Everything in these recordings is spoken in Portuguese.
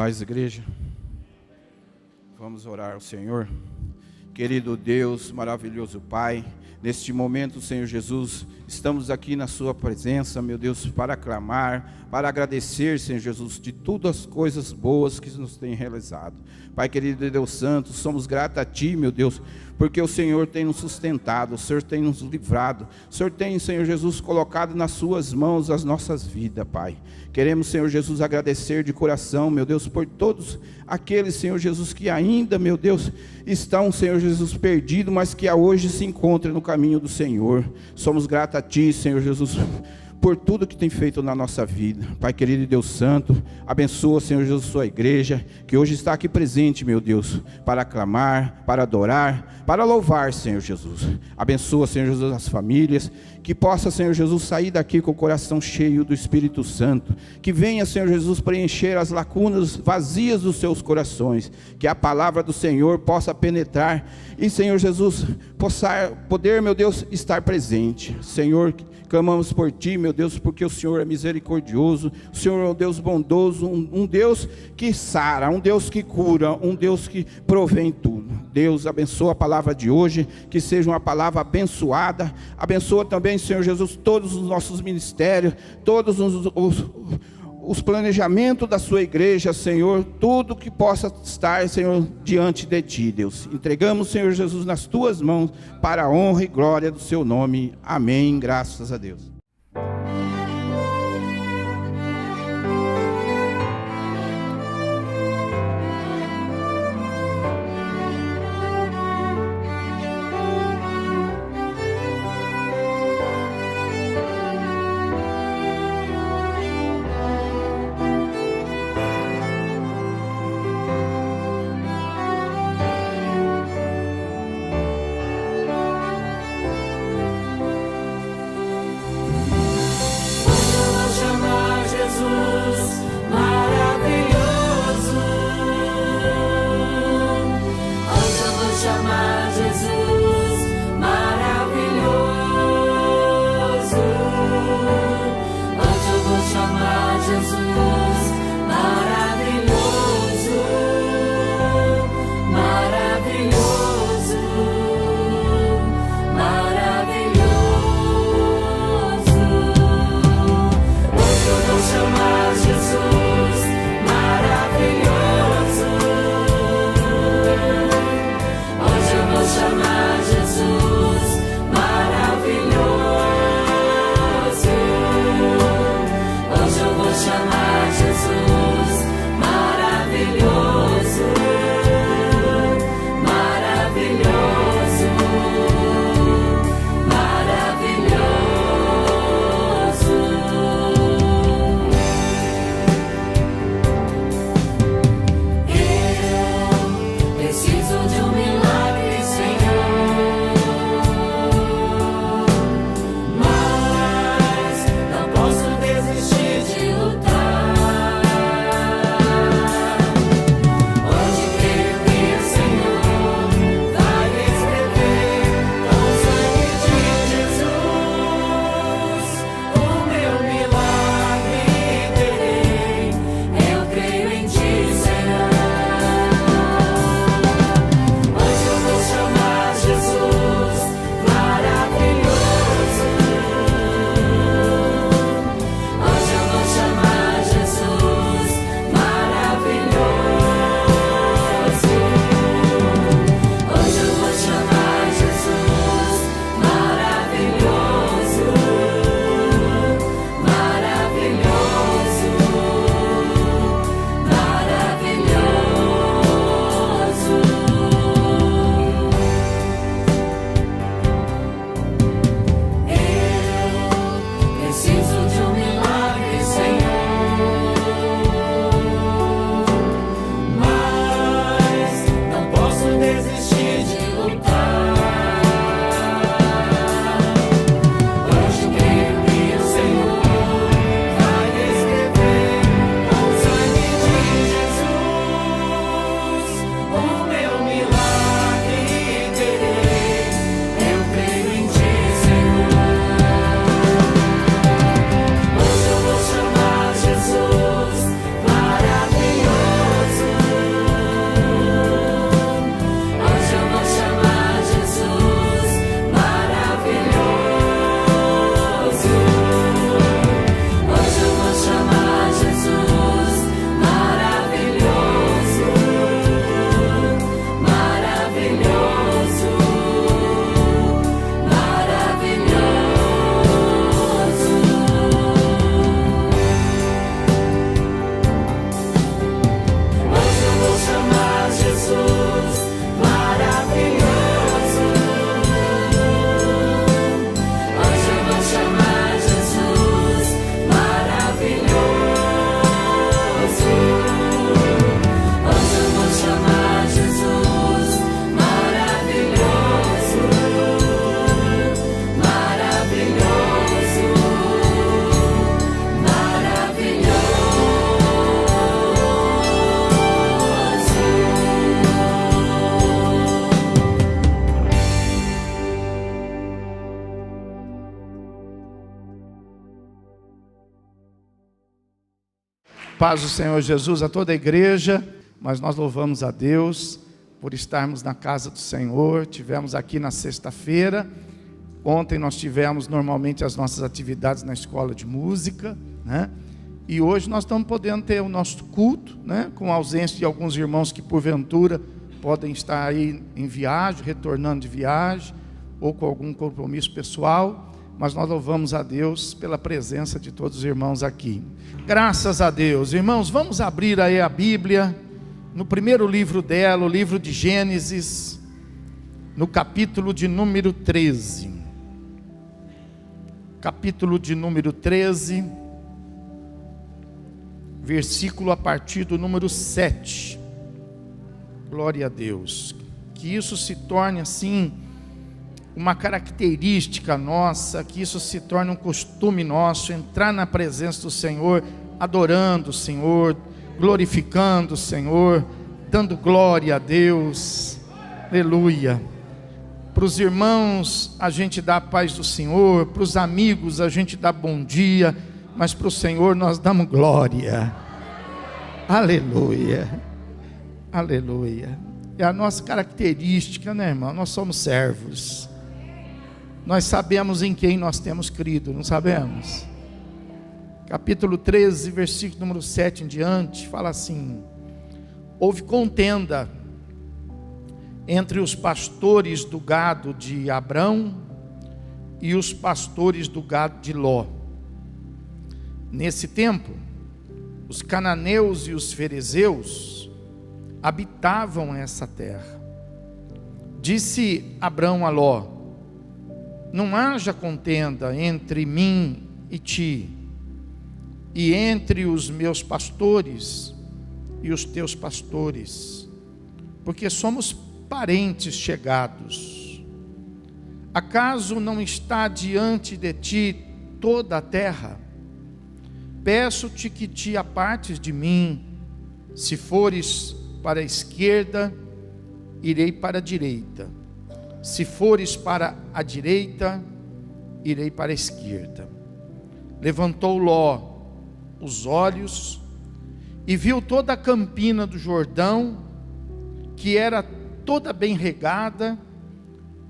Paz, igreja. Vamos orar ao Senhor. Querido Deus, maravilhoso Pai, neste momento, Senhor Jesus, estamos aqui na sua presença, meu Deus, para clamar, para agradecer, Senhor Jesus, de todas as coisas boas que nos tem realizado. Pai querido e Deus Santo, somos gratos a Ti, meu Deus, porque o Senhor tem nos sustentado, o Senhor tem nos livrado, o Senhor tem, Senhor Jesus, colocado nas suas mãos as nossas vidas, Pai. Queremos, Senhor Jesus, agradecer de coração, meu Deus, por todos aqueles, Senhor Jesus, que ainda, meu Deus, estão, Senhor Jesus, perdidos, mas que hoje se encontram no caminho do Senhor. Somos gratos a Ti, Senhor Jesus, por tudo que tem feito na nossa vida. Pai querido e Deus Santo, abençoa, Senhor Jesus, sua igreja, que hoje está aqui presente, meu Deus, para aclamar, para adorar, para louvar, Senhor Jesus. Abençoa, Senhor Jesus, as famílias, que possa, Senhor Jesus, sair daqui com o coração cheio do Espírito Santo, que venha, Senhor Jesus, preencher as lacunas vazias dos seus corações, que a palavra do Senhor possa penetrar e, Senhor Jesus, poder, meu Deus, estar presente. Senhor, clamamos por Ti, meu Deus, porque o Senhor é misericordioso, o Senhor é um Deus bondoso, um Deus que sara, um Deus que cura, um Deus que provém tudo. Deus, abençoa a palavra de hoje, que seja uma palavra abençoada. Abençoa também, Senhor Jesus, todos os nossos ministérios, todos os planejamentos da sua igreja, Senhor, tudo que possa estar, Senhor, diante de Ti, Deus. Entregamos, Senhor Jesus, nas Tuas mãos, para a honra e glória do Seu nome. Amém, graças a Deus. Paz do Senhor Jesus a toda a igreja, mas nós louvamos a Deus por estarmos na casa do Senhor. Tivemos aqui na sexta-feira, ontem nós tivemos normalmente as nossas atividades na escola de música, né? E hoje nós estamos podendo ter o nosso culto, né? Com a ausência de alguns irmãos que porventura podem estar aí em viagem, retornando de viagem, ou com algum compromisso pessoal. Mas nós louvamos a Deus pela presença de todos os irmãos aqui. Graças a Deus. Irmãos, vamos abrir aí a Bíblia, no primeiro livro dela, o livro de Gênesis, no capítulo de número 13. Capítulo de número 13, versículo a partir do número 7. Glória a Deus. Que isso se torne assim uma característica nossa, que isso se torne um costume nosso, entrar na presença do Senhor, adorando o Senhor, glorificando o Senhor, dando glória a Deus. Aleluia. Para os irmãos a gente dá a paz do Senhor, para os amigos a gente dá bom dia, mas para o Senhor nós damos glória. Aleluia. Aleluia. É a nossa característica, né, irmão? Nós somos servos. Nós sabemos em quem nós temos crido, não sabemos? Capítulo 13, versículo número 7 em diante, fala assim: houve contenda entre os pastores do gado de Abrão e os pastores do gado de Ló. Nesse tempo, os cananeus e os ferezeus habitavam essa terra. Disse Abrão a Ló: não haja contenda entre mim e ti, e entre os meus pastores e os teus pastores, porque somos parentes chegados. Acaso não está diante de ti toda a terra? Peço-te que te apartes de mim. Se fores para a esquerda, irei para a direita. Se fores para a direita, irei para a esquerda. Levantou Ló os olhos e viu toda a campina do Jordão, que era toda bem regada,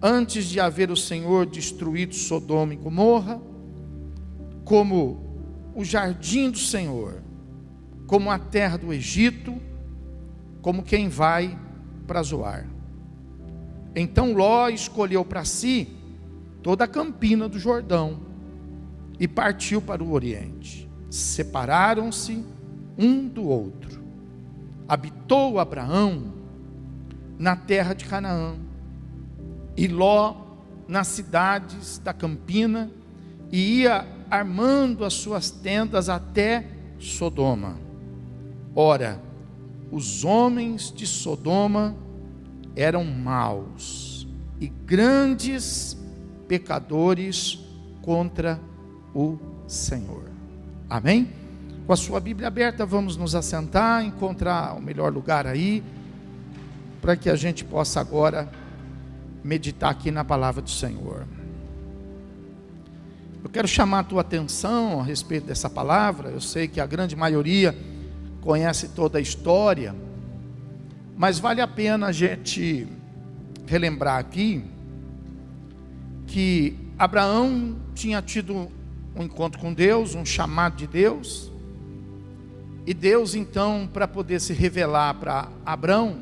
antes de haver o Senhor destruído Sodoma e Gomorra, como o jardim do Senhor, como a terra do Egito, como quem vai para Zoar. Então Ló escolheu para si toda a campina do Jordão e partiu para o oriente. Separaram-se um do outro. Habitou Abraão na terra de Canaã, e Ló nas cidades da campina, e ia armando as suas tendas até Sodoma. Ora, os homens de Sodoma eram maus e grandes pecadores contra o Senhor. Amém? Com a sua Bíblia aberta, vamos nos assentar, encontrar o melhor lugar aí, para que a gente possa agora meditar aqui na palavra do Senhor. Eu quero chamar a tua atenção a respeito dessa palavra. Eu sei que a grande maioria conhece toda a história, mas vale a pena a gente relembrar aqui que Abraão tinha tido um encontro com Deus, um chamado de Deus, e Deus então, para poder se revelar para Abraão,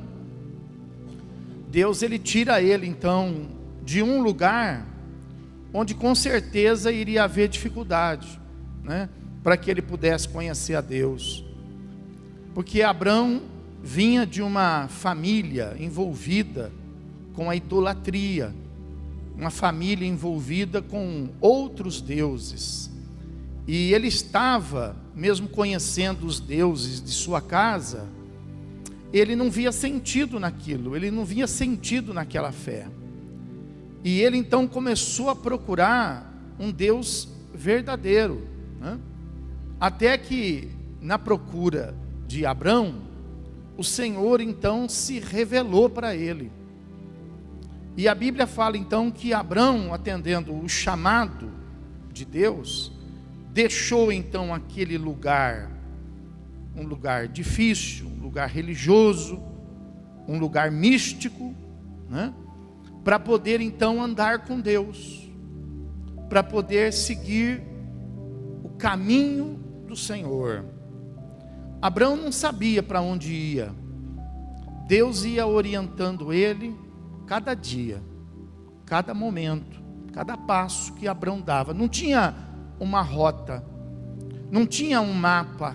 Deus ele tira ele então de um lugar onde com certeza iria haver dificuldade, né, para que ele pudesse conhecer a Deus, porque Abraão vinha de uma família envolvida com a idolatria, uma família envolvida com outros deuses, e ele estava, mesmo conhecendo os deuses de sua casa, ele não via sentido naquilo, ele não via sentido naquela fé, e ele então começou a procurar um Deus verdadeiro, né? Até que na procura de Abrão, o Senhor então se revelou para ele, e a Bíblia fala então que Abrão, atendendo o chamado de Deus, deixou então aquele lugar um lugar difícil, um lugar religioso, um lugar místico, né? Para poder então andar com Deus, para poder seguir o caminho do Senhor. Abraão não sabia para onde ia. Deus ia orientando ele cada dia, cada momento, cada passo que Abraão dava. Não tinha uma rota, não tinha um mapa.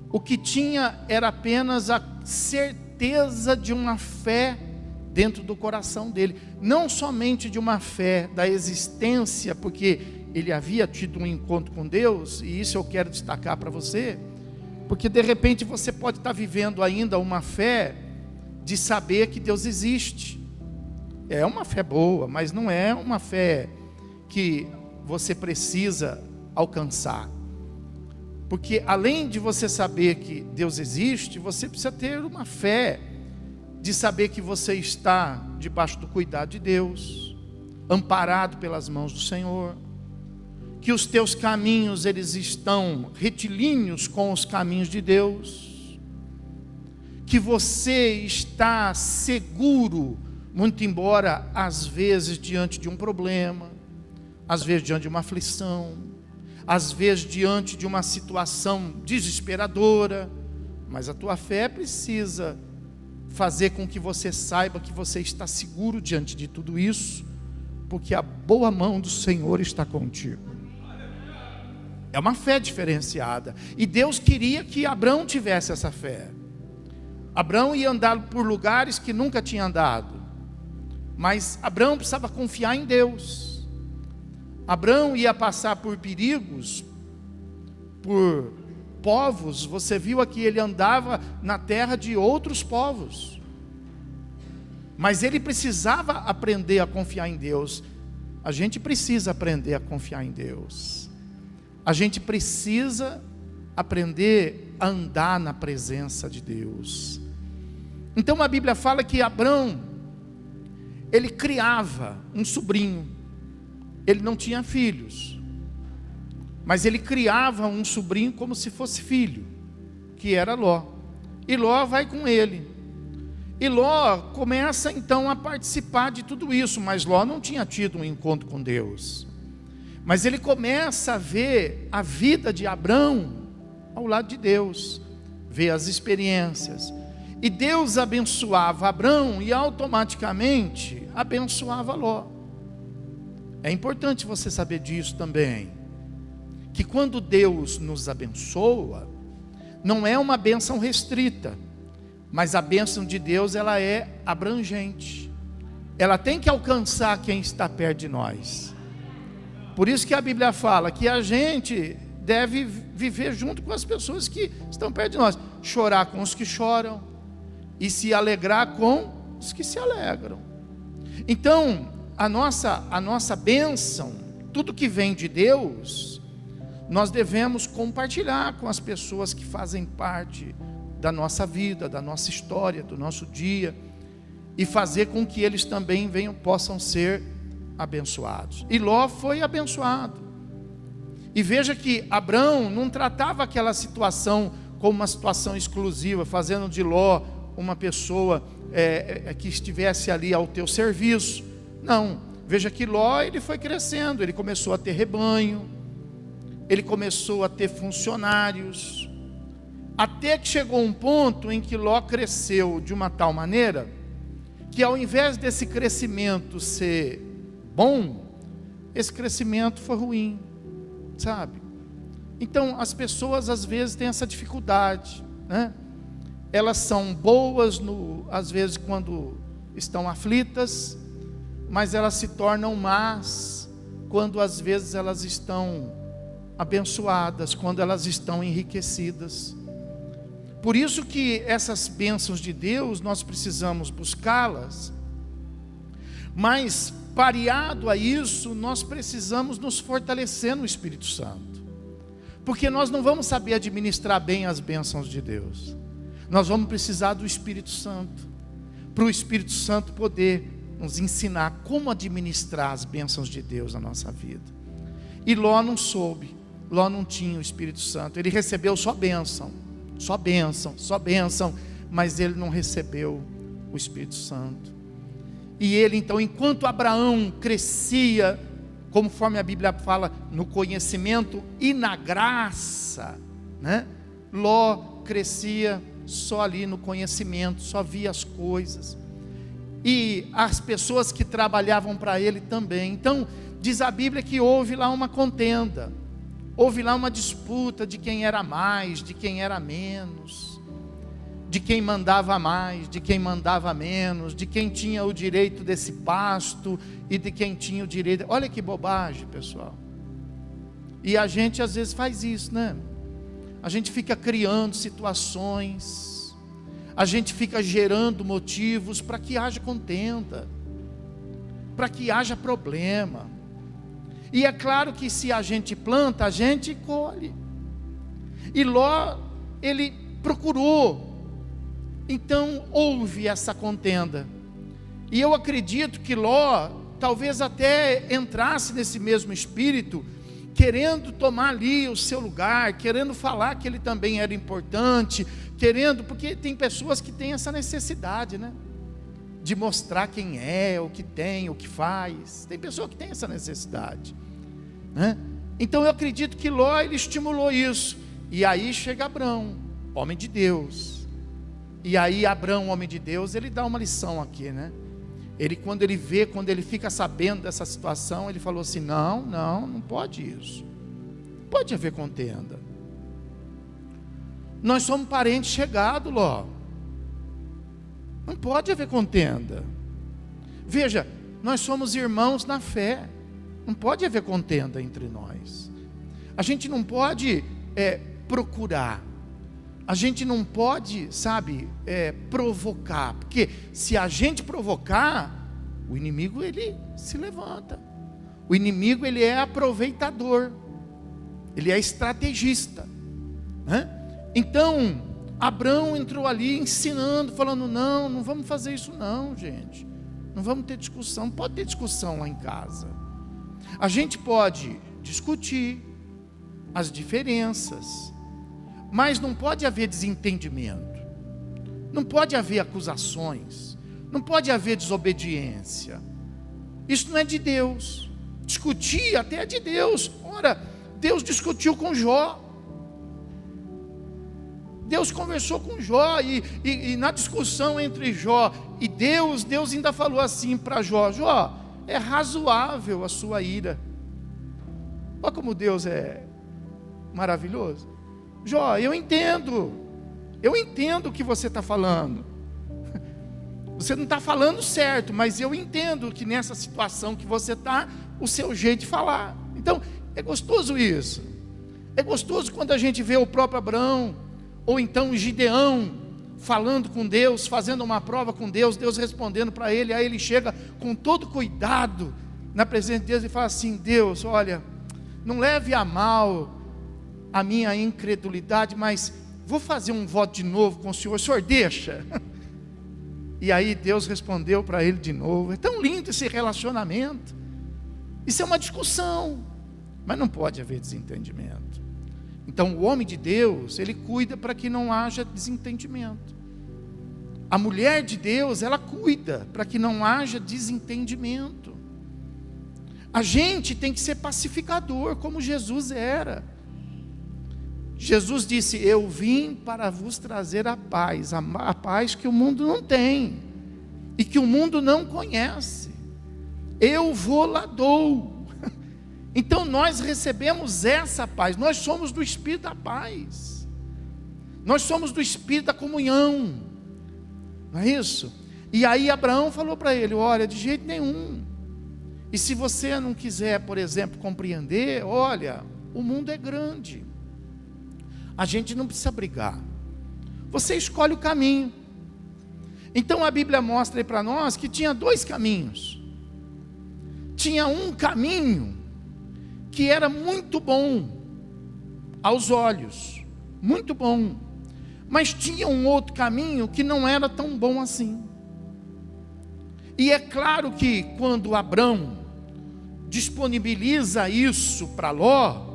O que tinha era apenas a certeza de uma fé dentro do coração dele. Não somente de uma fé da existência, porque ele havia tido um encontro com Deus, e isso eu quero destacar para você, porque de repente você pode estar vivendo ainda uma fé de saber que Deus existe. É uma fé boa, mas não é uma fé que você precisa alcançar. Porque além de você saber que Deus existe, você precisa ter uma fé de saber que você está debaixo do cuidado de Deus, amparado pelas mãos do Senhor, que os teus caminhos eles estão retilíneos com os caminhos de Deus, que você está seguro, muito embora às vezes diante de um problema, às vezes diante de uma aflição, às vezes diante de uma situação desesperadora, mas a tua fé precisa fazer com que você saiba que você está seguro diante de tudo isso, porque a boa mão do Senhor está contigo. É uma fé diferenciada, e Deus queria que Abraão tivesse essa fé. Abraão ia andar por lugares que nunca tinha andado, mas Abraão precisava confiar em Deus. Abraão ia passar por perigos, por povos. Você viu aqui, ele andava na terra de outros povos, mas ele precisava aprender a confiar em Deus. A gente precisa aprender a confiar em Deus. A gente precisa aprender a andar na presença de Deus. Então a Bíblia fala que Abraão, ele criava um sobrinho. Ele não tinha filhos, mas ele criava um sobrinho como se fosse filho, que era Ló. E Ló vai com ele. E Ló começa então a participar de tudo isso, mas Ló não tinha tido um encontro com Deus. Mas ele começa a ver a vida de Abraão ao lado de Deus, ver as experiências. E Deus abençoava Abraão e automaticamente abençoava Ló. É importante você saber disso também, que quando Deus nos abençoa, não é uma bênção restrita, mas a bênção de Deus ela é abrangente. Ela tem que alcançar quem está perto de nós. Por isso que a Bíblia fala que a gente deve viver junto com as pessoas que estão perto de nós, chorar com os que choram e se alegrar com os que se alegram. Então, a nossa bênção, tudo que vem de Deus, nós devemos compartilhar com as pessoas que fazem parte da nossa vida, da nossa história, do nosso dia, e fazer com que eles também possam ser abençoados. E Ló foi abençoado. E veja que Abraão não tratava aquela situação como uma situação exclusiva, fazendo de Ló uma pessoa que estivesse ali ao teu serviço. Não, veja que Ló ele foi crescendo, ele começou a ter rebanho, ele começou a ter funcionários, até que chegou um ponto em que Ló cresceu de uma tal maneira, que ao invés desse crescimento ser bom, esse crescimento foi ruim, sabe? Então as pessoas às vezes têm essa dificuldade, né? Elas são boas às vezes quando estão aflitas, mas elas se tornam más quando às vezes elas estão abençoadas, quando elas estão enriquecidas. Por isso que essas bênçãos de Deus nós precisamos buscá-las, mas pareado a isso nós precisamos nos fortalecer no Espírito Santo, porque nós não vamos saber administrar bem as bênçãos de Deus. Nós vamos precisar do Espírito Santo, para o Espírito Santo poder nos ensinar como administrar as bênçãos de Deus na nossa vida. E Ló não soube, Ló não tinha o Espírito Santo, ele recebeu só bênção, só bênção, só bênção, mas ele não recebeu o Espírito Santo. E ele então, enquanto Abraão crescia, conforme a Bíblia fala, no conhecimento e na graça, né? Ló crescia só ali no conhecimento, só via as coisas, e as pessoas que trabalhavam para ele também. Então diz a Bíblia que houve lá uma contenda, houve lá uma disputa de quem era mais, de quem era menos, de quem mandava mais, de quem mandava menos, de quem tinha o direito desse pasto e de quem tinha o direito. Olha que bobagem, pessoal. E a gente às vezes faz isso, né? A gente fica criando situações, a gente fica gerando motivos para que haja contenda, para que haja problema. E é claro que se a gente planta, a gente colhe. E Ló, ele procurou. Então houve essa contenda. E eu acredito que Ló talvez até entrasse nesse mesmo espírito, querendo tomar ali o seu lugar, querendo falar que ele também era importante, porque tem pessoas que têm essa necessidade, né? De mostrar quem é, o que tem, o que faz. Tem pessoa que tem essa necessidade, né? Então eu acredito que Ló, ele estimulou isso. E aí chega Abrão, homem de Deus. E aí Abrão, homem de Deus, ele dá uma lição aqui, né? Quando ele fica sabendo dessa situação, ele falou assim: não pode isso, não pode haver contenda. Nós somos parentes chegados, Ló, não pode haver contenda. Veja, nós somos irmãos na fé, não pode haver contenda entre nós. A gente não pode procurar, a gente não pode, provocar, porque se a gente provocar, o inimigo ele se levanta. O inimigo ele é aproveitador, ele é estrategista, né? Então Abrão entrou ali ensinando, falando: não vamos fazer isso não, gente, não vamos ter discussão, não pode ter discussão lá em casa. A gente pode discutir as diferenças, mas não pode haver desentendimento, não pode haver acusações, não pode haver desobediência. Isso não é de Deus. Discutir até é de Deus. Ora, Deus discutiu com Jó, Deus conversou com Jó, e na discussão entre Jó e Deus ainda falou assim para Jó: Jó, é razoável a sua ira. Olha como Deus é maravilhoso. Jó, eu entendo o que você está falando. Você não está falando certo, mas eu entendo que nessa situação que você está, o seu jeito de falar. Então, é gostoso isso. É gostoso quando a gente vê o próprio Abrão, ou então o Gideão, falando com Deus, fazendo uma prova com Deus, Deus respondendo para ele. Aí ele chega com todo cuidado na presença de Deus e fala assim: Deus, olha, não leve a mal a minha incredulidade, mas vou fazer um voto de novo com o senhor deixa? E aí Deus respondeu para ele de novo. É tão lindo esse relacionamento. Isso é uma discussão, mas não pode haver desentendimento. Então o homem de Deus, ele cuida para que não haja desentendimento. A mulher de Deus, ela cuida para que não haja desentendimento. A gente tem que ser pacificador, como Jesus era. Jesus disse: eu vim para vos trazer a paz que o mundo não tem, e que o mundo não conhece. Eu vou lá dou. Então nós recebemos essa paz, nós somos do Espírito da paz, nós somos do Espírito da comunhão, não é isso? E aí Abraão falou para ele: olha, de jeito nenhum, e se você não quiser, por exemplo, compreender, olha, o mundo é grande, a gente não precisa brigar, você escolhe o caminho. Então a Bíblia mostra aí para nós que tinha dois caminhos. Tinha um caminho que era muito bom aos olhos, muito bom, mas tinha um outro caminho que não era tão bom assim. E é claro que quando Abrão disponibiliza isso para Ló,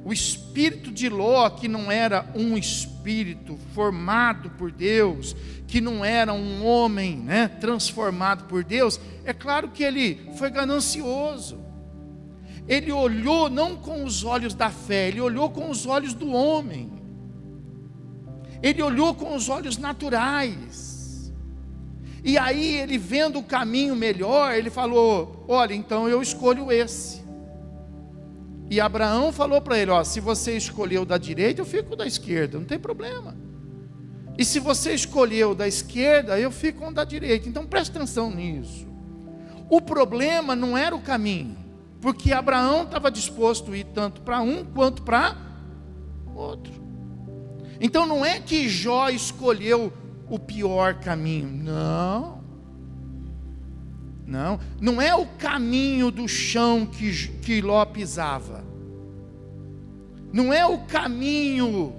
O espírito de Ló, que não era um espírito formado por Deus, que não era um homem, transformado por Deus, é claro que ele foi ganancioso. Ele olhou não com os olhos da fé, ele olhou com os olhos do homem. Ele olhou com os olhos naturais. E aí ele, vendo o caminho melhor, ele falou: olha, então eu escolho esse. E Abraão falou para ele: se você escolheu da direita, eu fico da esquerda, não tem problema. E se você escolheu da esquerda, eu fico da direita. Então preste atenção nisso. O problema não era o caminho, porque Abraão estava disposto a ir tanto para um quanto para outro. Então não é que Jó escolheu o pior caminho, não é o caminho do chão que Ló pisava, não é o caminho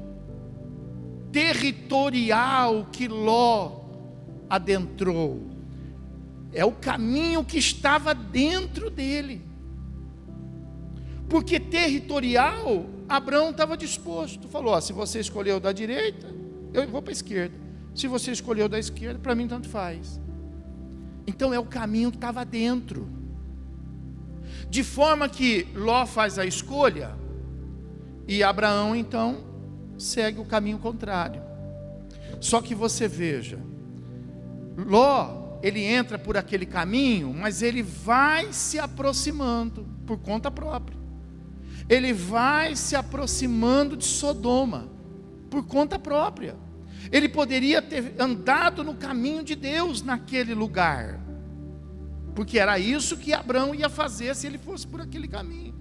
territorial que Ló adentrou, é o caminho que estava dentro dele. Porque territorial, Abraão estava disposto, falou: se você escolheu da direita, eu vou para a esquerda. Se você escolheu da esquerda, para mim tanto faz. Então é o caminho que estava dentro. De forma que Ló faz a escolha, e Abraão então segue o caminho contrário. Só que você veja, Ló, ele entra por aquele caminho, mas ele vai se aproximando por conta própria. Ele vai se aproximando de Sodoma por conta própria. Ele poderia ter andado no caminho de Deus naquele lugar, porque era isso que Abraão ia fazer se ele fosse por aquele caminho.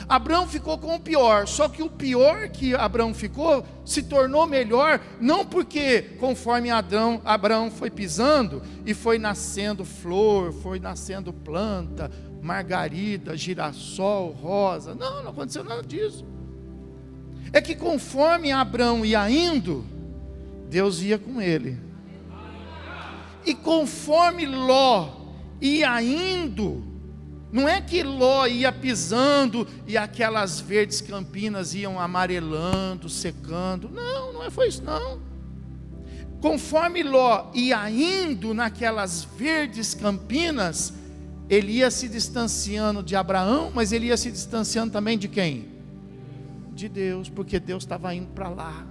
Abraão ficou com o pior, só que o pior que Abraão ficou se tornou melhor, não porque conforme Abraão foi pisando e foi nascendo flor, foi nascendo planta, margarida, girassol, rosa, não aconteceu nada disso. É que conforme Abraão ia indo, Deus ia com ele. E conforme Ló ia indo, não é que Ló ia pisando e aquelas verdes campinas iam amarelando, secando, não foi isso não. Conforme Ló ia indo naquelas verdes campinas, ele ia se distanciando de Abraão, mas ele ia se distanciando também de quem? De Deus, porque Deus estava indo para lá,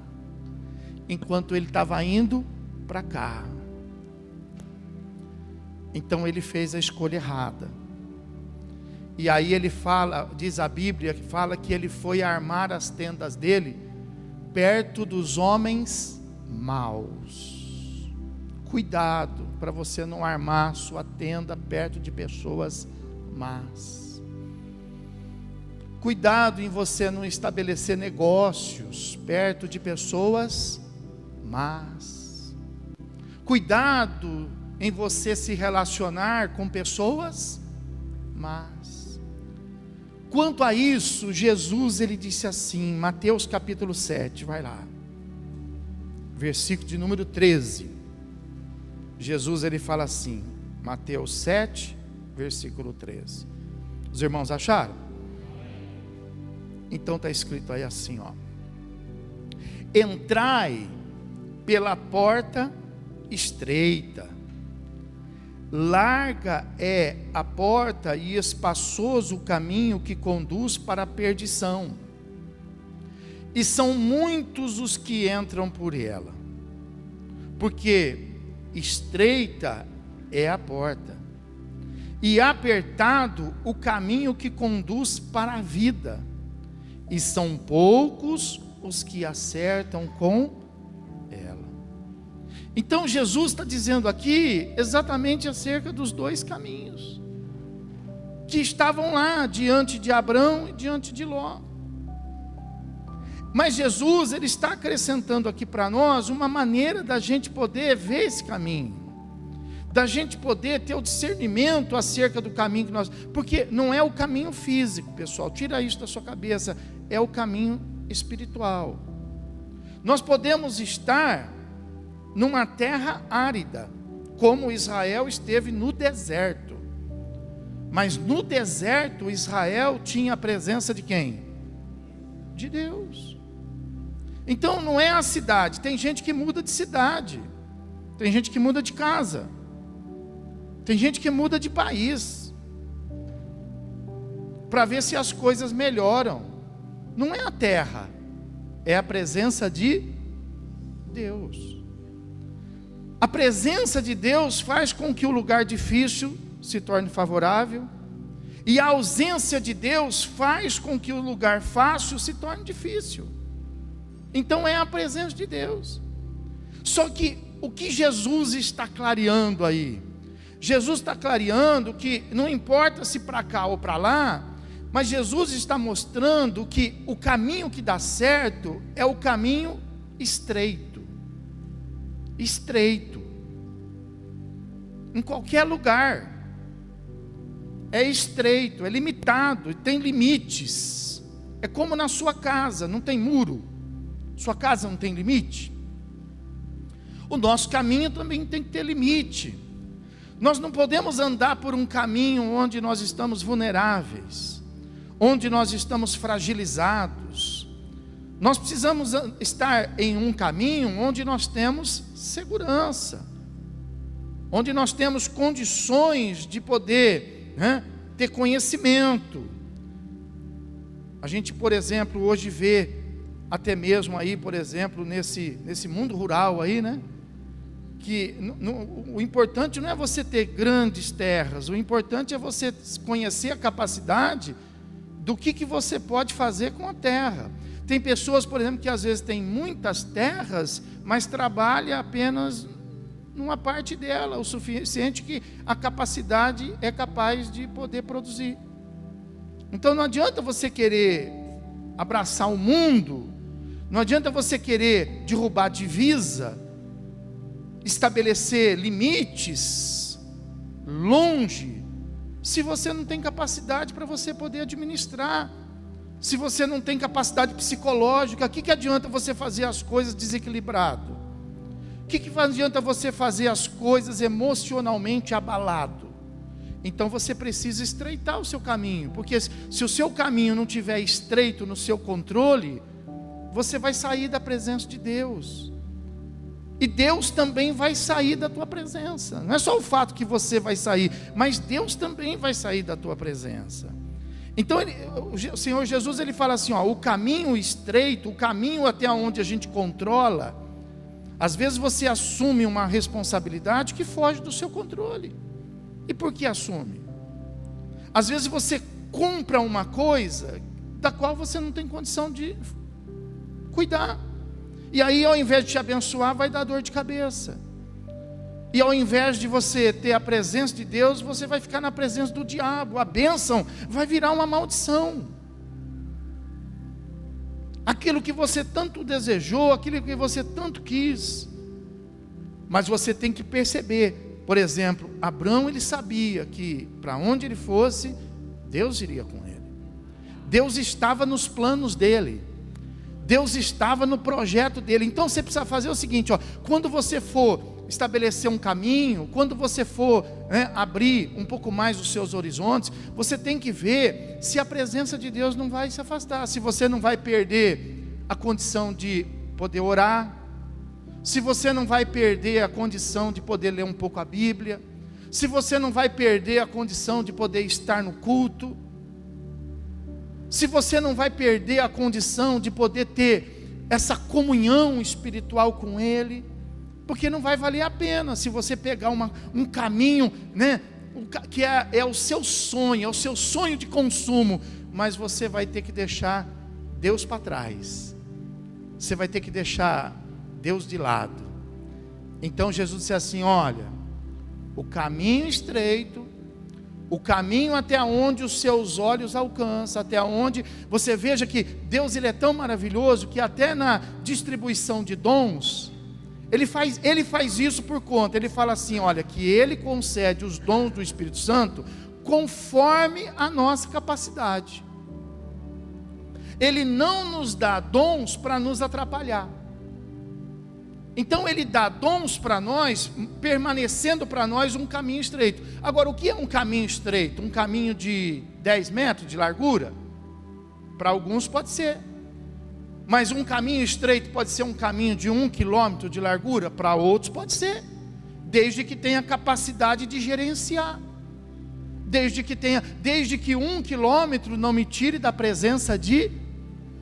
enquanto ele estava indo para cá. Então ele fez a escolha errada. E aí ele fala, diz a Bíblia, que fala que ele foi armar as tendas dele perto dos homens maus. Cuidado para você não armar sua tenda perto de pessoas más. Cuidado em você não estabelecer negócios perto de pessoas más. Cuidado em você se relacionar com pessoas más. Quanto a isso, Jesus ele disse assim, Mateus capítulo 7, vai lá, versículo de número 13. Jesus ele fala assim, Mateus 7, versículo 13. Os irmãos acharam? Então está escrito aí assim, entrai pela porta estreita, larga é a porta e espaçoso o caminho que conduz para a perdição, e são muitos os que entram por ela, porque estreita é a porta, e apertado o caminho que conduz para a vida, e são poucos os que acertam com ela. Então Jesus está dizendo aqui exatamente acerca dos dois caminhos que estavam lá diante de Abraão e diante de Ló. Mas Jesus ele está acrescentando aqui para nós uma maneira da gente poder ver esse caminho, da gente poder ter o discernimento acerca do caminho que nós, porque não é o caminho físico, pessoal, tira isso da sua cabeça, é o caminho espiritual. Nós podemos estar numa terra árida, como Israel esteve no deserto, mas no deserto Israel tinha a presença de quem? de Deus. Então não é a cidade. Tem gente que muda de cidade, tem gente que muda de casa, tem gente que muda de país, para ver se as coisas melhoram. Não é a terra, é a presença de Deus. A presença de Deus faz com que o lugar difícil se torne favorável, e a ausência de Deus faz com que o lugar fácil se torne difícil. Então é a presença de Deus. Só que o que Jesus está clareando aí? Jesus está clareando que não importa se para cá ou para lá, mas Jesus está mostrando que o caminho que dá certo é o caminho estreito. Estreito. Em qualquer lugar. É estreito, é limitado, tem limites. É como na sua casa, não tem muro. Sua casa não tem limite. O nosso caminho também tem que ter limite. Nós não podemos andar por um caminho onde nós estamos vulneráveis, onde nós estamos fragilizados. Nós precisamos estar em um caminho onde nós temos segurança, onde nós temos condições de poder ter conhecimento. A gente, por exemplo, hoje vê, até mesmo aí, por exemplo, nesse mundo rural aí, que o importante não é você ter grandes terras, o importante é você conhecer a capacidade do que você pode fazer com a terra. Tem pessoas, por exemplo, que às vezes têm muitas terras, mas trabalha apenas numa parte dela, o suficiente que a capacidade é capaz de poder produzir. Então não adianta você querer abraçar o mundo, não adianta você querer derrubar divisa, estabelecer limites longe, se você não tem capacidade para você poder administrar, se você não tem capacidade psicológica. O que adianta você fazer as coisas desequilibrado? O que adianta você fazer as coisas emocionalmente abalado? Então você precisa estreitar o seu caminho, porque se o seu caminho não estiver estreito no seu controle, você vai sair da presença de Deus, e Deus também vai sair da tua presença. Não é só o fato que você vai sair, mas Deus também vai sair da tua presença. Então o Senhor Jesus, ele fala assim, o caminho estreito, o caminho até onde a gente controla, às vezes você assume uma responsabilidade que foge do seu controle. E por que assume? Às vezes você compra uma coisa da qual você não tem condição de cuidar, e aí ao invés de te abençoar, vai dar dor de cabeça. E ao invés de você ter a presença de Deus, você vai ficar na presença do diabo. A bênção vai virar uma maldição. Aquilo que você tanto desejou, aquilo que você tanto quis. Mas você tem que perceber, por exemplo, Abraão, ele sabia que para onde ele fosse, Deus iria com ele. Deus estava nos planos dele. Deus estava no projeto dele. Então você precisa fazer o seguinte, quando você for estabelecer um caminho, quando você for abrir um pouco mais os seus horizontes, você tem que ver se a presença de Deus não vai se afastar, se você não vai perder a condição de poder orar, se você não vai perder a condição de poder ler um pouco a Bíblia, se você não vai perder a condição de poder estar no culto, se você não vai perder a condição de poder ter essa comunhão espiritual com Ele, porque não vai valer a pena se você pegar um caminho, que é o seu sonho, é o seu sonho de consumo, mas você vai ter que deixar Deus para trás, você vai ter que deixar Deus de lado. Então Jesus disse assim, olha, o caminho estreito, o caminho até onde os seus olhos alcançam, até onde você veja que Deus, ele é tão maravilhoso, que até na distribuição de dons, Ele faz isso por conta. Ele fala assim, olha, que Ele concede os dons do Espírito Santo conforme a nossa capacidade. Ele não nos dá dons para nos atrapalhar. Então Ele dá dons para nós, permanecendo para nós um caminho estreito. Agora, o que é um caminho estreito? Um caminho de 10 metros de largura? Para alguns pode ser. Mas um caminho estreito pode ser um caminho de 1 quilômetro de largura, para outros pode ser, desde que tenha capacidade de gerenciar, desde que 1 quilômetro não me tire da presença de...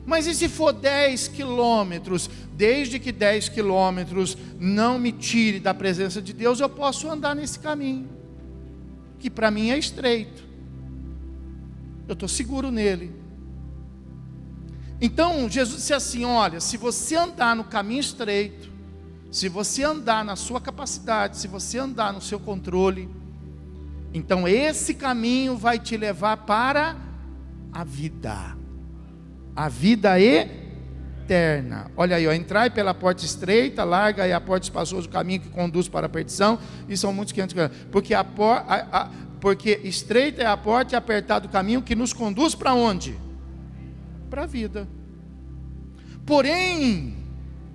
Mas e se for 10 quilômetros? Desde que 10 quilômetros não me tire da presença de Deus, eu posso andar nesse caminho, que para mim é estreito, eu estou seguro nele. Então Jesus disse assim: olha, se você andar no caminho estreito, se você andar na sua capacidade, se você andar no seu controle, então esse caminho vai te levar para a vida eterna. Olha aí, ó, entrai pela porta estreita, larga é a porta espaçosa, o caminho que conduz para a perdição, e são muitos que entram, porque estreita é a porta e apertado o caminho que nos conduz para onde? Para a vida. Porém,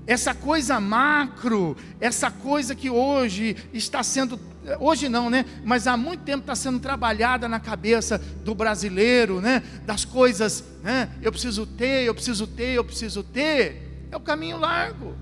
essa coisa macro, essa coisa que hoje está sendo, hoje não, né? Mas há muito tempo está sendo trabalhada na cabeça do brasileiro, né? Das coisas, né? Eu preciso ter, é o caminho largo.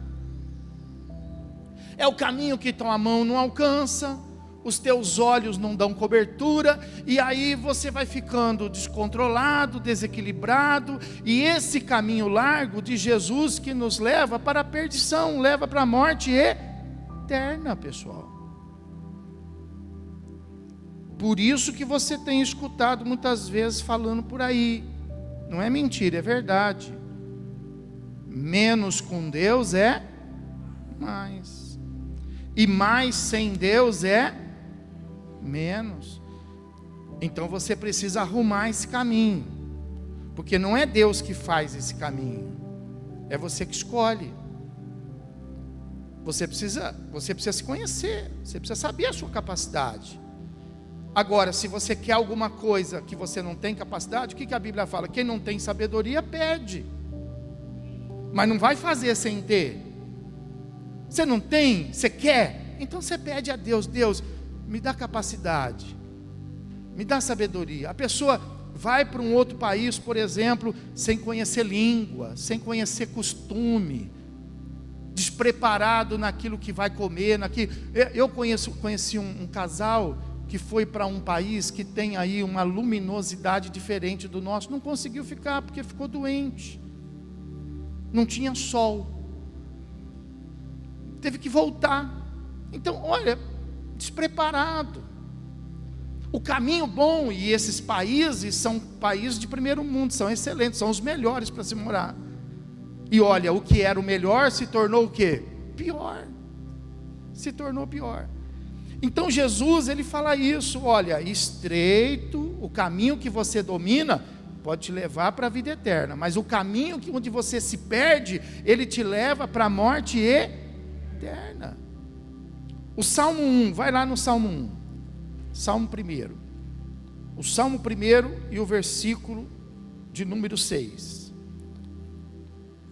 É o caminho que tua mão não alcança, os teus olhos não dão cobertura, e aí você vai ficando descontrolado, desequilibrado, e esse caminho largo de Jesus que nos leva para a perdição, leva para a morte eterna, pessoal. Por isso que você tem escutado muitas vezes falando por aí, não é mentira, é verdade, menos com Deus é mais, e mais sem Deus é menos. Então você precisa arrumar esse caminho, porque não é Deus que faz esse caminho, é você que escolhe. Você precisa se conhecer, você precisa saber a sua capacidade. Agora, se você quer alguma coisa que você não tem capacidade, o que a Bíblia fala? Quem não tem sabedoria pede, mas não vai fazer sem ter. Você não tem, você quer, então você pede a Deus: Deus, me dá capacidade, me dá sabedoria. A pessoa vai para um outro país, por exemplo, sem conhecer língua, sem conhecer costume, despreparado naquilo que vai comer, eu conheci um casal que foi para um país que tem aí uma luminosidade diferente do nosso, não conseguiu ficar porque ficou doente, não tinha sol, teve que voltar. Então, olha, despreparado. O caminho bom, e esses países são países de primeiro mundo, são excelentes, são os melhores para se morar. E olha, o que era o melhor se tornou o quê? Pior. Se tornou pior. Então Jesus, ele fala isso: olha, estreito, o caminho que você domina pode te levar para a vida eterna, mas o caminho onde você se perde, ele te leva para a morte eterna. O Salmo 1, vai lá no Salmo 1, Salmo 1, o Salmo 1 e o versículo de número 6,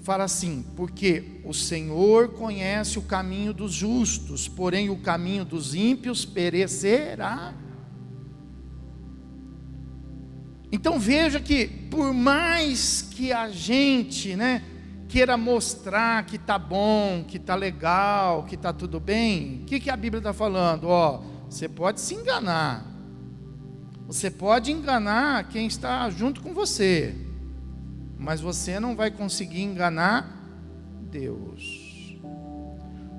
fala assim: porque o Senhor conhece o caminho dos justos, porém o caminho dos ímpios perecerá. Então veja que, por mais que a gente, queira mostrar que está bom, que está legal, que está tudo bem, o que a Bíblia está falando? Você pode se enganar, você pode enganar quem está junto com você, mas você não vai conseguir enganar Deus,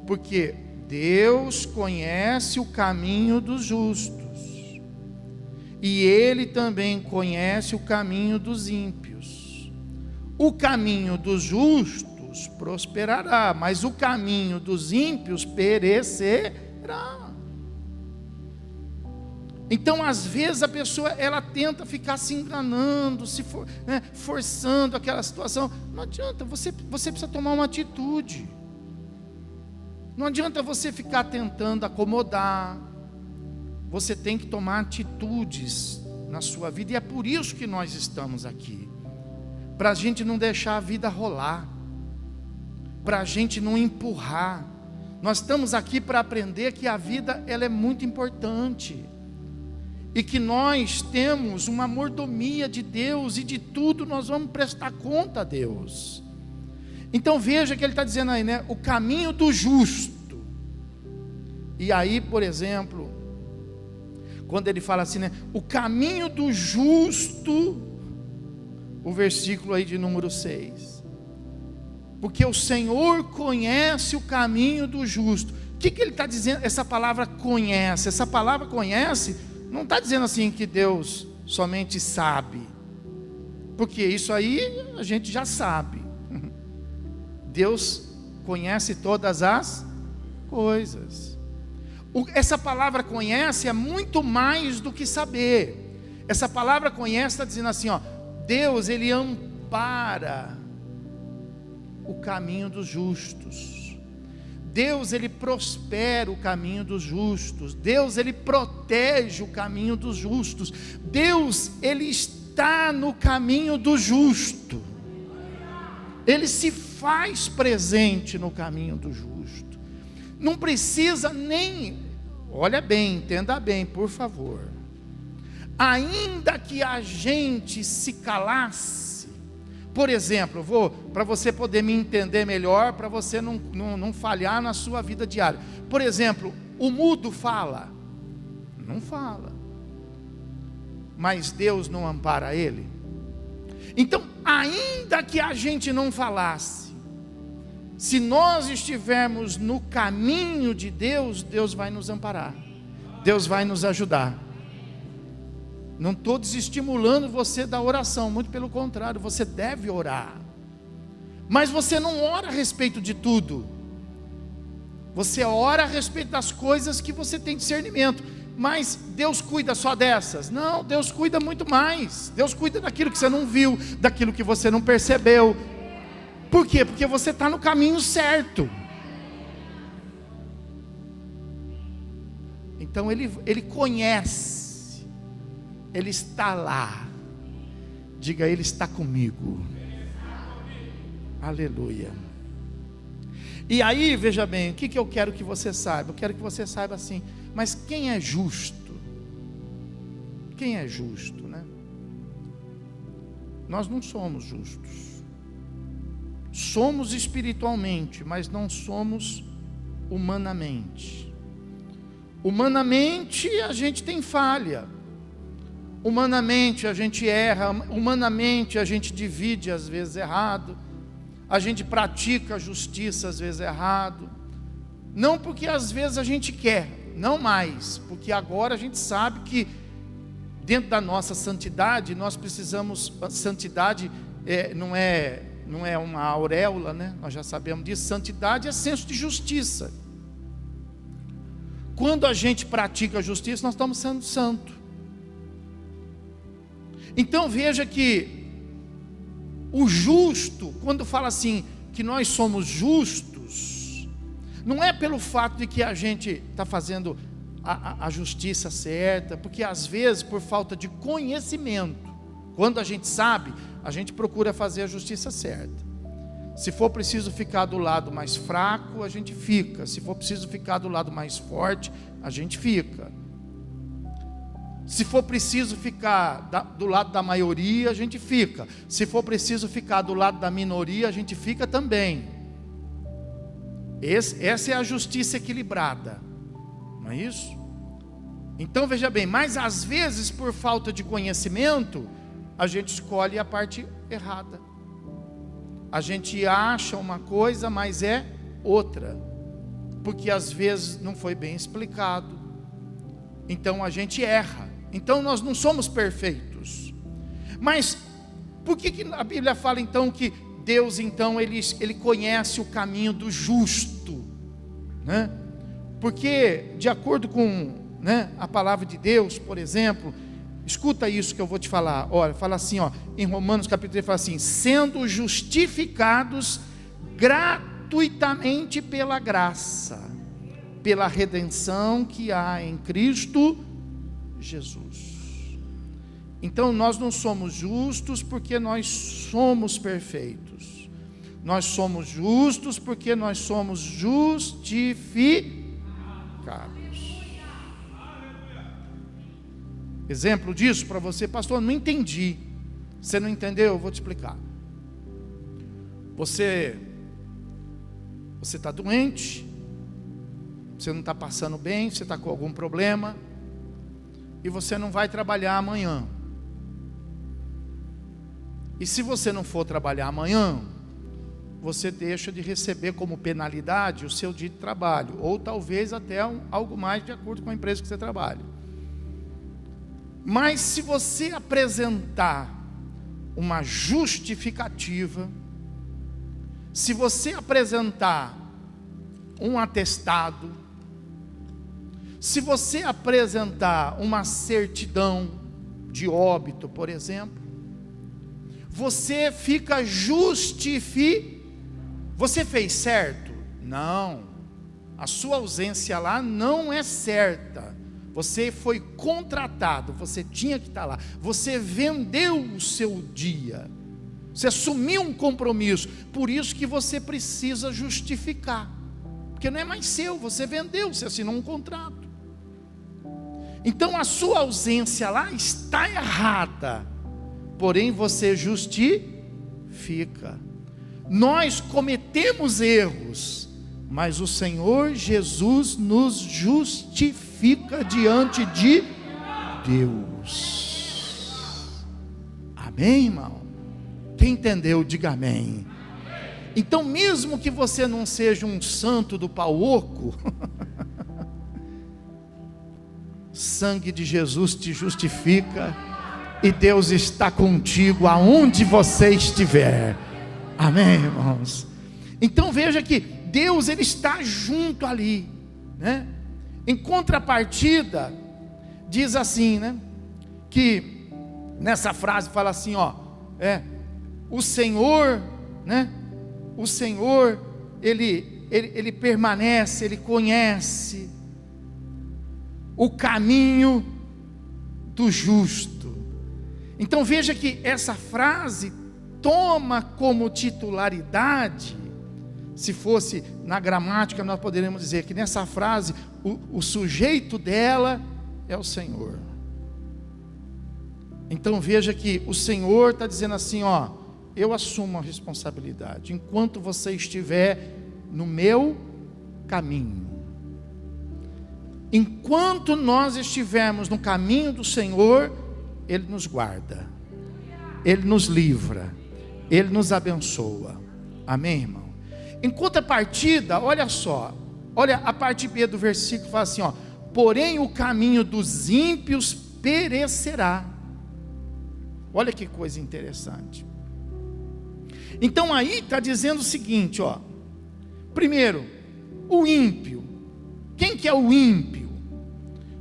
porque Deus conhece o caminho dos justos, e Ele também conhece o caminho dos ímpios. O caminho dos justos prosperará, mas o caminho dos ímpios perecerá. Então, às vezes a pessoa, ela tenta ficar se enganando, forçando aquela situação. Não adianta, você precisa tomar uma atitude. Não adianta você ficar tentando acomodar. Você tem que tomar atitudes na sua vida, e é por isso que nós estamos aqui, para a gente não deixar a vida rolar, para a gente não empurrar. Nós estamos aqui para aprender que a vida, ela é muito importante, e que nós temos uma mordomia de Deus, e de tudo nós vamos prestar conta a Deus. Então veja que ele está dizendo aí, né? O caminho do justo. E aí, por exemplo, quando ele fala assim, né? O caminho do justo, o versículo aí de número 6. Porque o Senhor conhece o caminho do justo. O que ele está dizendo? Essa palavra conhece. Essa palavra conhece, não está dizendo assim que Deus somente sabe. Porque isso aí a gente já sabe. Deus conhece todas as coisas. Essa palavra conhece é muito mais do que saber. Essa palavra conhece está dizendo assim, ó, Deus, Ele ampara o caminho dos justos. Deus, Ele prospera o caminho dos justos. Deus, Ele protege o caminho dos justos. Deus, Ele está no caminho do justo. Ele se faz presente no caminho do justo. Não precisa nem, olha bem, entenda bem, por favor. Ainda que a gente se calasse, por exemplo, para você poder me entender melhor, para você não falhar na sua vida diária. Por exemplo, o mudo fala? Não fala. Mas Deus não ampara ele? Então, ainda que a gente não falasse, se nós estivermos no caminho de Deus, Deus vai nos amparar, Deus vai nos ajudar. Não estou desestimulando você da oração, muito pelo contrário, você deve orar. Mas você não ora a respeito de tudo. Você ora a respeito das coisas que você tem discernimento. Mas Deus cuida só dessas? Não, Deus cuida muito mais. Deus cuida daquilo que você não viu, daquilo que você não percebeu. Por quê? Porque você está no caminho certo. Então Ele conhece. Ele está lá. Diga, Ele está comigo. Aleluia. E aí, veja bem, o que eu quero que você saiba? Eu quero que você saiba assim, mas quem é justo? Quem é justo, né? Nós não somos justos. Somos espiritualmente, mas não somos humanamente. Humanamente a gente tem falha. Humanamente a gente erra, humanamente a gente divide às vezes errado, a gente pratica a justiça às vezes errado, não porque às vezes a gente quer, não mais, porque agora a gente sabe que dentro da nossa santidade, nós precisamos, santidade não é uma auréola, né? Nós já sabemos disso, santidade é senso de justiça. Quando a gente pratica a justiça, nós estamos sendo santos. Então veja que o justo, quando fala assim, que nós somos justos, não é pelo fato de que a gente está fazendo a justiça certa, porque às vezes por falta de conhecimento, quando a gente sabe, a gente procura fazer a justiça certa. Se for preciso ficar do lado mais fraco, a gente fica. Se for preciso ficar do lado mais forte, a gente fica. Se for preciso ficar do lado da maioria, a gente fica. Se for preciso ficar do lado da minoria, a gente fica também. Essa é a justiça equilibrada, não é isso? Então veja bem, mas às vezes por falta de conhecimento, a gente escolhe a parte errada. A gente acha uma coisa, mas é outra, porque às vezes não foi bem explicado. Então a gente erra. Então nós não somos perfeitos. Mas por que a Bíblia fala então que Deus então ele conhece o caminho do justo, né? Porque de acordo com, né, a palavra de Deus, por exemplo, escuta isso que eu vou te falar. Olha, fala assim, ó, em Romanos capítulo 3 fala assim: sendo justificados gratuitamente pela graça, pela redenção que há em Cristo Jesus. Então nós não somos justos porque nós somos perfeitos. Nós somos justos porque nós somos justificados. Exemplo disso para você, pastor, não entendi. Você não entendeu? Eu vou te explicar. Você você está doente, você não está passando bem, você está com algum problema, e você não vai trabalhar amanhã. E se você não for trabalhar amanhã, você deixa de receber como penalidade o seu dia de trabalho, ou talvez até algo mais de acordo com a empresa que você trabalha. Mas se você apresentar uma justificativa, se você apresentar um atestado, se você apresentar uma certidão de óbito, por exemplo, você fica justificado. Você fez certo? Não. A sua ausência lá não é certa. Você foi contratado, você tinha que estar lá. Você vendeu o seu dia. Você assumiu um compromisso. Por isso que você precisa justificar. Porque não é mais seu, você vendeu, você assinou um contrato. Então a sua ausência lá está errada. Porém você justifica. Nós cometemos erros, mas o Senhor Jesus nos justifica diante de Deus. Amém, irmão? Quem entendeu, diga amém. Então, mesmo que você não seja um santo do pau oco, sangue de Jesus te justifica, e Deus está contigo aonde você estiver. Amém, irmãos? Então veja que Deus, Ele está junto ali, né? Em contrapartida, diz assim, né? Que nessa frase fala assim, ó, o Senhor, né? O Senhor, Ele permanece, Ele conhece o caminho do justo. Então veja que essa frase toma como titularidade, se fosse na gramática, nós poderíamos dizer que nessa frase, o sujeito dela é o Senhor. Então veja que o Senhor está dizendo assim, ó, eu assumo a responsabilidade, enquanto você estiver no meu caminho. Enquanto nós estivermos no caminho do Senhor, Ele nos guarda, Ele nos livra, Ele nos abençoa. Amém, irmão? Em contrapartida, olha só, olha a parte B do versículo, fala assim, ó, porém o caminho dos ímpios perecerá. Olha que coisa interessante. Então aí está dizendo o seguinte, ó, primeiro, o ímpio. Quem que é o ímpio?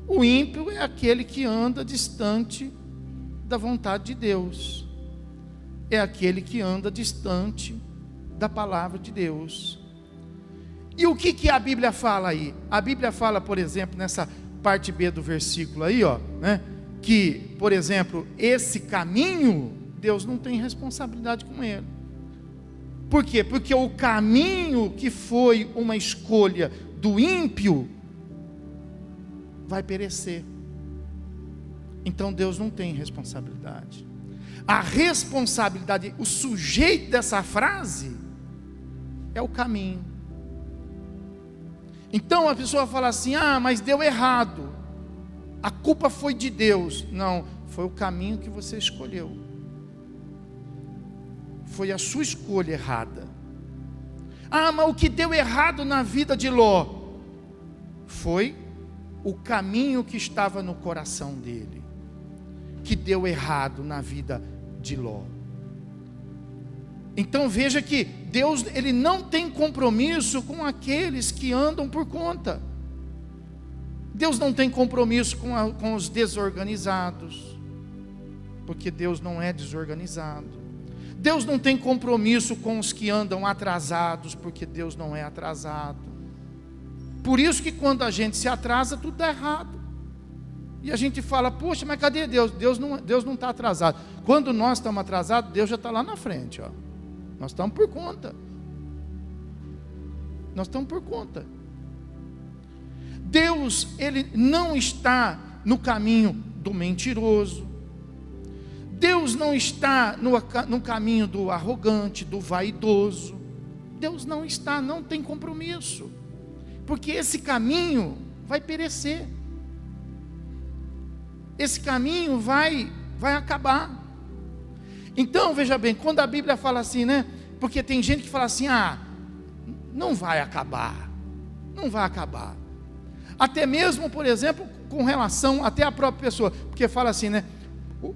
O ímpio é aquele que anda distante da vontade de Deus. É aquele que anda distante da palavra de Deus. E o que a Bíblia fala aí? A Bíblia fala, por exemplo, nessa parte B do versículo aí, ó, né, que, por exemplo, esse caminho, Deus não tem responsabilidade com ele. Por quê? Porque o caminho que foi uma escolha do ímpio vai perecer. Então Deus não tem responsabilidade. A responsabilidade, o sujeito dessa frase é o caminho. Então a pessoa fala assim, mas deu errado, a culpa foi de Deus. Não, foi o caminho que você escolheu, foi a sua escolha errada. Mas o que deu errado na vida de Ló foi o caminho que estava no coração dele, que deu errado na vida de Ló. Então veja que Deus, Ele não tem compromisso com aqueles que andam por conta. Deus não tem compromisso com os desorganizados, porque Deus não é desorganizado. Deus não tem compromisso com os que andam atrasados, porque Deus não é atrasado. Por isso que quando a gente se atrasa, tudo dá errado. E a gente fala, poxa, mas cadê Deus? Deus não está atrasado. Quando nós estamos atrasados, Deus já está lá na frente, ó. Nós estamos por conta. Nós estamos por conta. Deus, Ele não está no caminho do mentiroso. Deus não está no caminho do arrogante, do vaidoso. Deus não tem compromisso, porque esse caminho vai perecer, esse caminho vai acabar. Então, veja bem, quando a Bíblia fala assim, né? Porque tem gente que fala assim, não vai acabar, até mesmo, por exemplo, com relação até à própria pessoa, porque fala assim, né?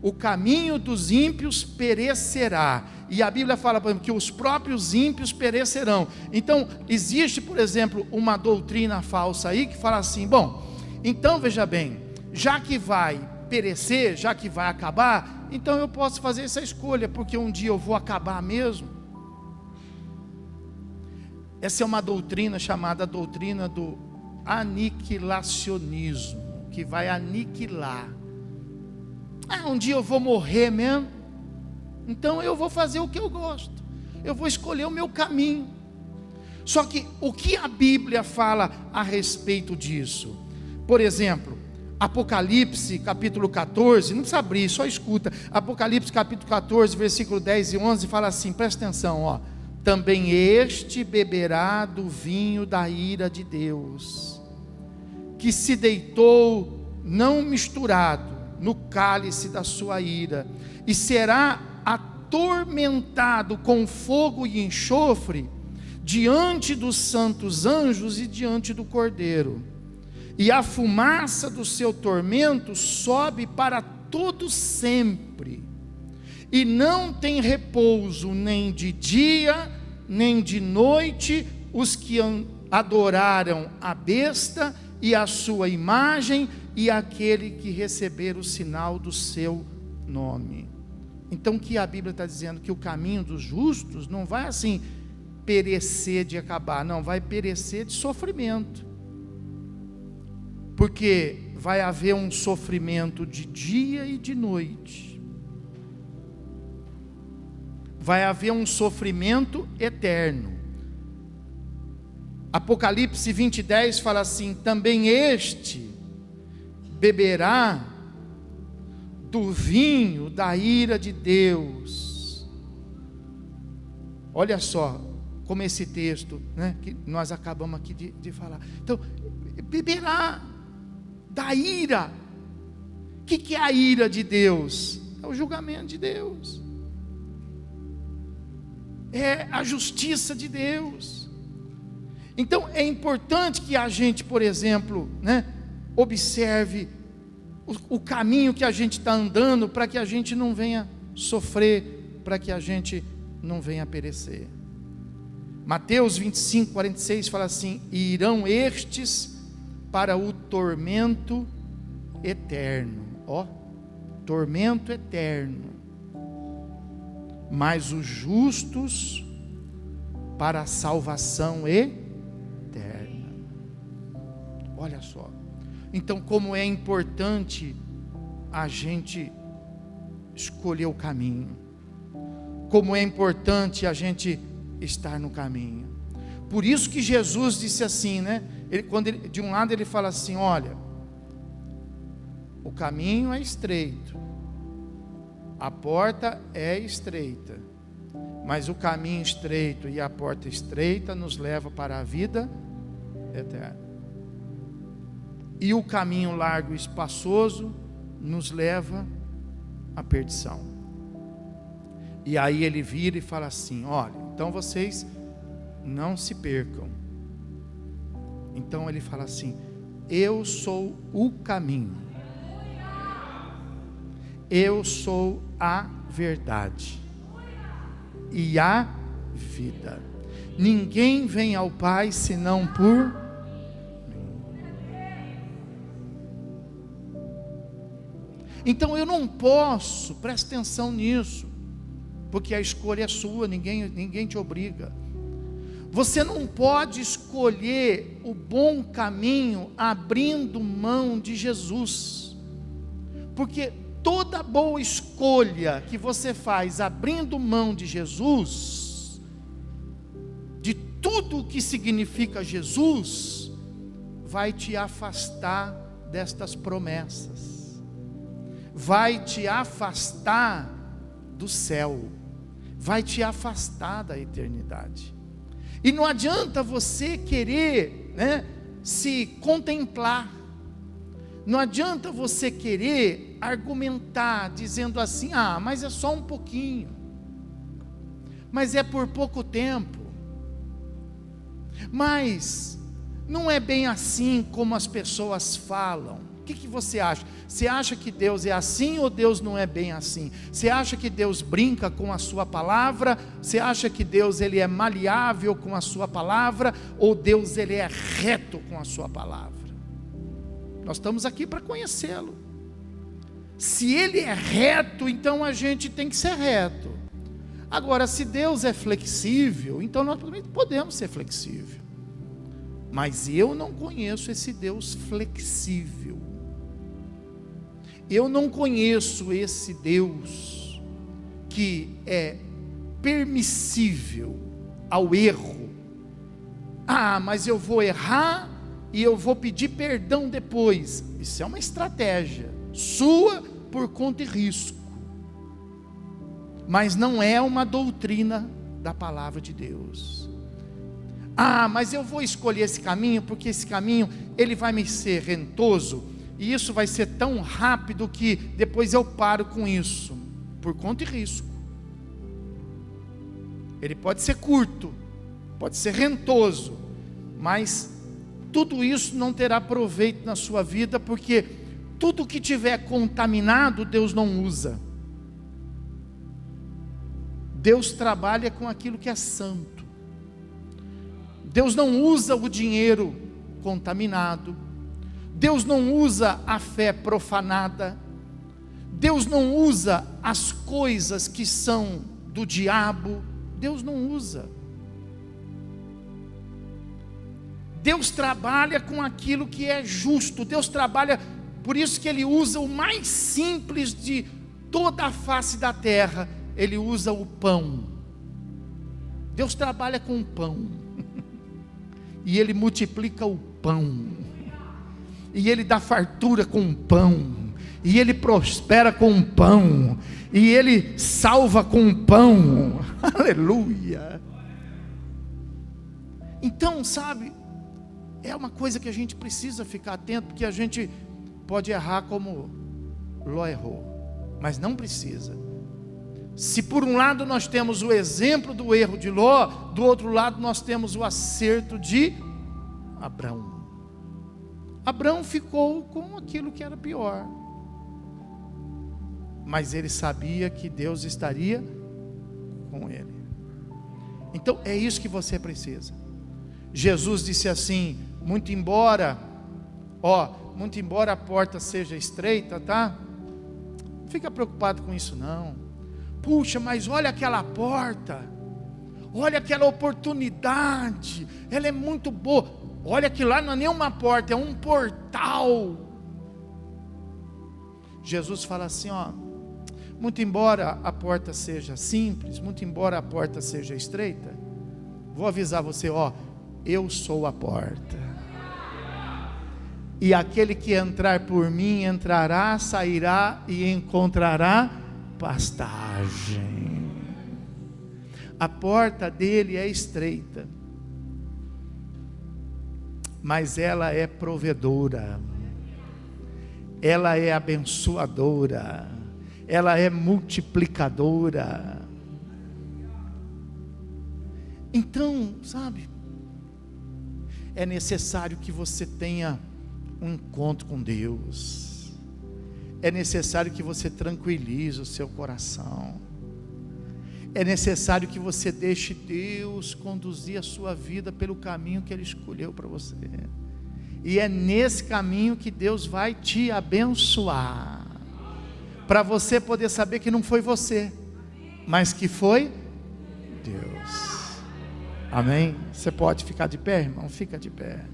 O caminho dos ímpios perecerá, e a Bíblia fala, por exemplo, que os próprios ímpios perecerão. Então, existe, por exemplo, uma doutrina falsa aí, que fala assim, bom, então veja bem, já que vai perecer, já que vai acabar, então eu posso fazer essa escolha, porque um dia eu vou acabar mesmo. Essa é uma doutrina chamada doutrina do aniquilacionismo, que vai aniquilar. Um dia eu vou morrer mesmo, então eu vou fazer o que eu gosto, eu vou escolher o meu caminho. Só que o que a Bíblia fala a respeito disso? Por exemplo, Apocalipse capítulo 14, não precisa abrir, só escuta. Apocalipse capítulo 14, versículo 10 e 11, fala assim, presta atenção, ó. Também este beberá do vinho da ira de Deus, que se deitou não misturado no cálice da sua ira, e será atormentado com fogo e enxofre, diante dos santos anjos e diante do Cordeiro. E a fumaça do seu tormento sobe para todo sempre, e não tem repouso nem de dia, nem de noite, os que adoraram a besta e a sua imagem, e aquele que receber o sinal do seu nome. Então o que a Bíblia está dizendo? Que o caminho dos justos não vai assim perecer de acabar, não, vai perecer de sofrimento, porque vai haver um sofrimento de dia e de noite, vai haver um sofrimento eterno. Apocalipse 20:10 fala assim, também este beberá do vinho da ira de Deus. Olha só como esse texto, né, que nós acabamos aqui de falar. Então, beberá da ira. O que é a ira de Deus? É o julgamento de Deus, é a justiça de Deus. Então é importante que a gente, por exemplo, né, observe o caminho que a gente está andando, para que a gente não venha sofrer, para que a gente não venha perecer. Mateus 25:46 fala assim, e irão estes para o tormento eterno, tormento eterno, mas os justos para a salvação eterna. Olha só, então como é importante a gente escolher o caminho, como é importante a gente estar no caminho. Por isso que Jesus disse assim, né? De um lado ele fala assim, olha, o caminho é estreito, a porta é estreita, mas o caminho estreito e a porta estreita nos leva para a vida eterna. E o caminho largo e espaçoso nos leva à perdição. E aí ele vira e fala assim, olha, então vocês não se percam. Então ele fala assim, eu sou o caminho, eu sou a verdade e a vida. Ninguém vem ao Pai senão por mim. Então eu não posso, presta atenção nisso, porque a escolha é sua, ninguém te obriga. Você não pode escolher o bom caminho abrindo mão de Jesus, porque toda boa escolha que você faz abrindo mão de Jesus, de tudo o que significa Jesus, vai te afastar destas promessas, vai te afastar do céu, vai te afastar da eternidade. E não adianta você querer, né, se contemplar. Não adianta você querer argumentar, dizendo assim, mas é só um pouquinho. Mas é por pouco tempo. Mas não é bem assim como as pessoas falam. O que você acha? Você acha que Deus é assim ou Deus não é bem assim? Você acha que Deus brinca com a sua palavra? Você acha que Deus ele é maleável com a sua palavra? Ou Deus ele é reto com a sua palavra? Nós estamos aqui para conhecê-lo. Se ele é reto, então a gente tem que ser reto. Agora, se Deus é flexível, então nós também podemos ser flexíveis. Mas eu não conheço esse Deus flexível. Eu não conheço esse Deus que é permissível ao erro. Mas eu vou errar e eu vou pedir perdão depois. Isso é uma estratégia sua por conta e risco. Mas não é uma doutrina da palavra de Deus. Mas eu vou escolher esse caminho, porque esse caminho, ele vai me ser rentoso, e isso vai ser tão rápido que depois eu paro com isso, por conta e risco. Ele pode ser curto, pode ser rentoso, mas tudo isso não terá proveito na sua vida, porque tudo que tiver contaminado, Deus não usa. Deus trabalha com aquilo que é santo. Deus não usa o dinheiro contaminado. Deus não usa a fé profanada. Deus não usa as coisas que são do diabo. Deus não usa. Deus trabalha com aquilo que é justo. Deus trabalha, por isso que Ele usa o mais simples de toda a face da terra. Ele usa o pão. Deus trabalha com o pão. E Ele multiplica o pão. E Ele dá fartura com o pão. E Ele prospera com o pão. E Ele salva com o pão. Aleluia. Então, sabe, é uma coisa que a gente precisa ficar atento, porque a gente pode errar como Ló errou, mas não precisa. Se por um lado nós temos o exemplo do erro de Ló, do outro lado nós temos o acerto de Abrão. Abrão ficou com aquilo que era pior, mas ele sabia que Deus estaria com ele. Então é isso que você precisa. Jesus disse assim: muito embora a porta seja estreita, tá? Não fica preocupado com isso não. Puxa, mas olha aquela porta, olha aquela oportunidade, ela é muito boa. Olha que lá não é nem uma porta, é um portal. Jesus fala assim, muito embora a porta seja simples, muito embora a porta seja estreita, vou avisar você, eu sou a porta. E aquele que entrar por mim entrará, sairá e encontrará pastagem. A porta dele é estreita, mas ela é provedora, ela é abençoadora, ela é multiplicadora. Então, sabe, é necessário que você tenha um encontro com Deus. É necessário que você tranquilize o seu coração. É necessário que você deixe Deus conduzir a sua vida pelo caminho que Ele escolheu para você. E é nesse caminho que Deus vai te abençoar, para você poder saber que não foi você, mas que foi Deus. Amém? Você pode ficar de pé, irmão? Fica de pé.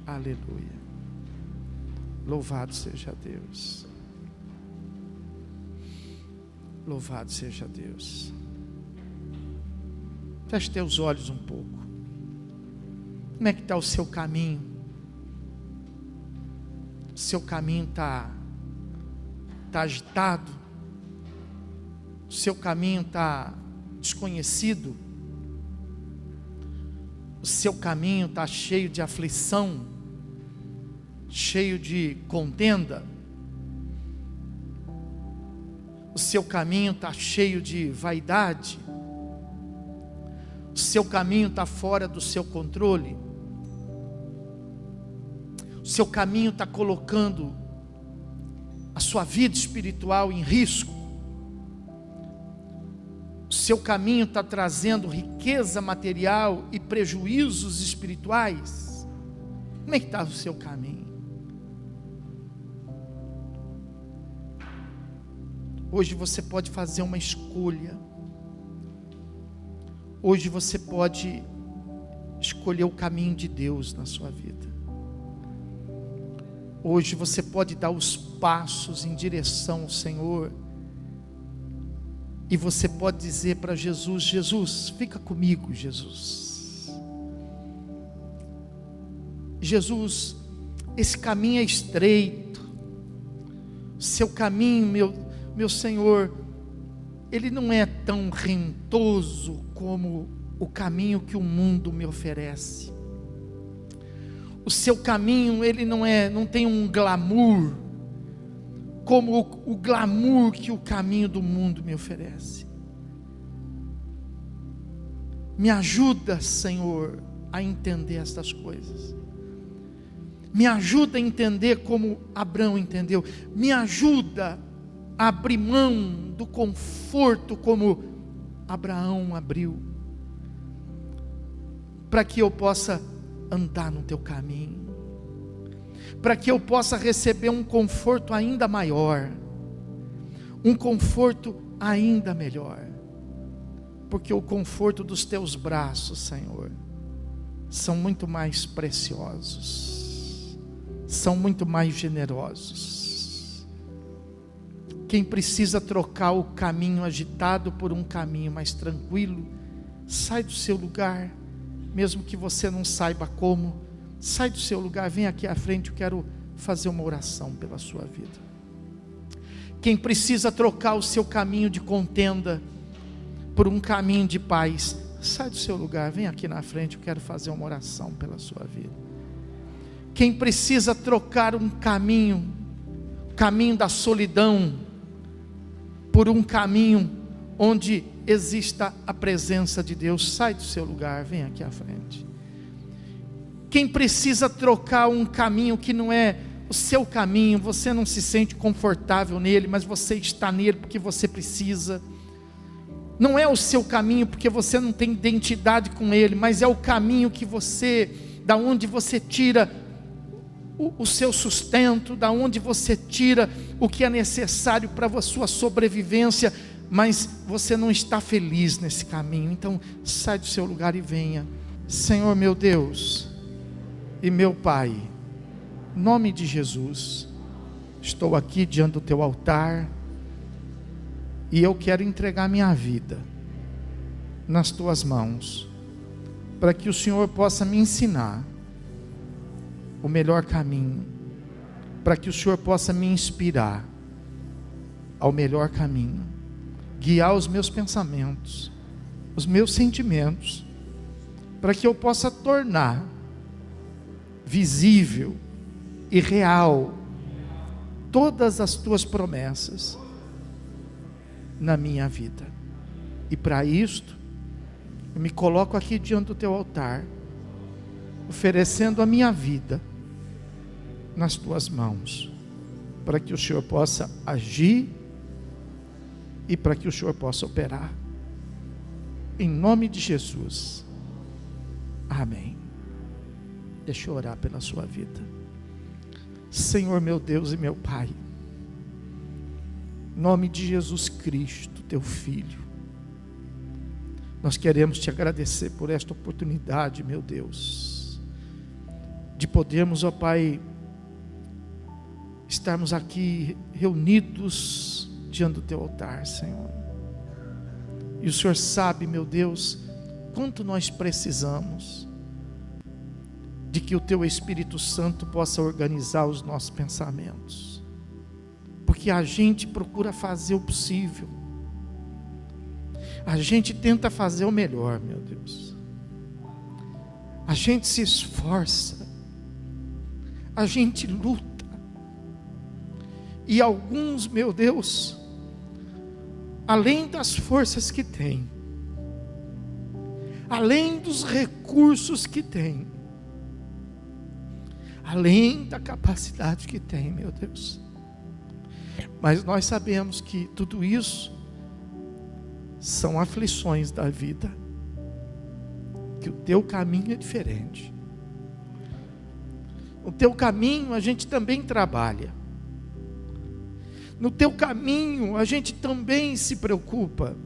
Aleluia. Louvado seja Deus. Louvado seja Deus. Feche teus olhos um pouco. Como é que está o seu caminho? O seu caminho está agitado? O seu caminho está desconhecido, o seu caminho está cheio de aflição, cheio de contenda, o seu caminho está cheio de vaidade, o seu caminho está fora do seu controle, o seu caminho está colocando a sua vida espiritual em risco, o seu caminho está trazendo riqueza material e prejuízos espirituais. Como é que está o seu caminho? Hoje você pode fazer uma escolha. Hoje você pode escolher o caminho de Deus na sua vida. Hoje você pode dar os passos em direção ao Senhor. E você pode dizer para Jesus: Jesus, fica comigo, Jesus. Jesus, esse caminho é estreito. Seu caminho, meu Senhor, ele não é tão rentoso como o caminho que o mundo me oferece. O seu caminho, ele não tem um glamour como o glamour que o caminho do mundo me oferece. Me ajuda, Senhor, a entender estas coisas. Me ajuda a entender como Abraão entendeu. Me ajuda a abrir mão do conforto como Abraão abriu, para que eu possa andar no teu caminho, para que eu possa receber um conforto ainda maior, um conforto ainda melhor, porque o conforto dos teus braços, Senhor, são muito mais preciosos, são muito mais generosos. Quem precisa trocar o caminho agitado por um caminho mais tranquilo, sai do seu lugar, mesmo que você não saiba como, sai do seu lugar, vem aqui à frente, eu quero fazer uma oração pela sua vida. Quem precisa trocar o seu caminho de contenda por um caminho de paz, sai do seu lugar, vem aqui na frente, eu quero fazer uma oração pela sua vida. Quem precisa trocar um caminho, o caminho da solidão, por um caminho onde exista a presença de Deus, sai do seu lugar, vem aqui à frente. Quem precisa trocar um caminho que não é o seu caminho, você não se sente confortável nele, mas você está nele porque você precisa. Não é o seu caminho porque você não tem identidade com ele, mas é o caminho que você, da onde você tira o seu sustento, da onde você tira o que é necessário para a sua sobrevivência, mas você não está feliz nesse caminho. Então sai do seu lugar e venha. Senhor meu Deus e meu Pai, em nome de Jesus, estou aqui diante do teu altar e eu quero entregar minha vida nas tuas mãos, para que o Senhor possa me ensinar o melhor caminho, para que o Senhor possa me inspirar ao melhor caminho, guiar os meus pensamentos, os meus sentimentos, para que eu possa tornar visível e real todas as tuas promessas na minha vida. E para isto, eu me coloco aqui diante do teu altar, oferecendo a minha vida nas tuas mãos, para que o Senhor possa agir e para que o Senhor possa operar, em nome de Jesus, amém. Deixa eu orar pela sua vida. Senhor meu Deus e meu Pai, em nome de Jesus Cristo, teu Filho, nós queremos te agradecer por esta oportunidade, meu Deus, de podermos, ó Pai, estarmos aqui reunidos diante do teu altar, Senhor. E o Senhor sabe, meu Deus, quanto nós precisamos de que o teu Espírito Santo possa organizar os nossos pensamentos, porque a gente procura fazer o possível, A gente tenta fazer o melhor, meu Deus. A gente se esforça. A gente luta. E alguns, meu Deus, além das forças que tem, além dos recursos que tem, além da capacidade que tem, meu Deus, mas nós sabemos que tudo isso são aflições da vida, que o teu caminho é diferente. No teu caminho a gente também trabalha, no teu caminho a gente também se preocupa,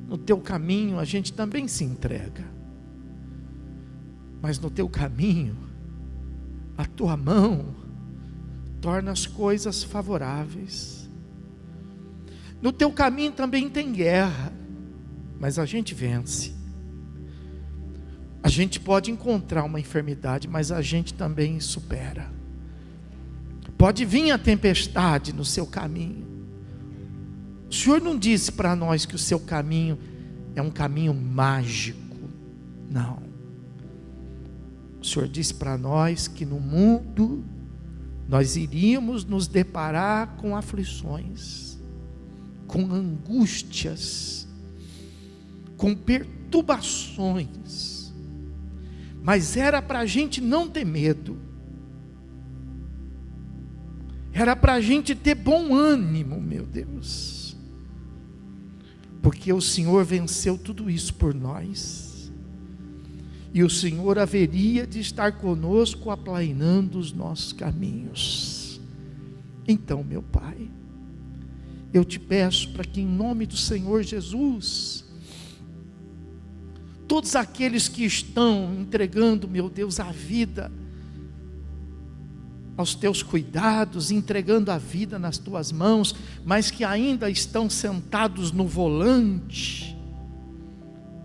no teu caminho a gente também se entrega, mas no teu caminho a tua mão torna as coisas favoráveis. No teu caminho também tem guerra, mas a gente vence. A gente pode encontrar uma enfermidade, mas a gente também supera. Pode vir a tempestade no seu caminho. O Senhor não disse para nós que o seu caminho é um caminho mágico. Não. O Senhor disse para nós que no mundo nós iríamos nos deparar com aflições, com angústias, com perturbações, mas era para a gente não ter medo, era para a gente ter bom ânimo, meu Deus, porque o Senhor venceu tudo isso por nós, e o Senhor haveria de estar conosco, aplainando os nossos caminhos. Então, meu Pai, eu te peço para que em nome do Senhor Jesus, todos aqueles que estão entregando, meu Deus, a vida aos teus cuidados, entregando a vida nas tuas mãos, mas que ainda estão sentados no volante,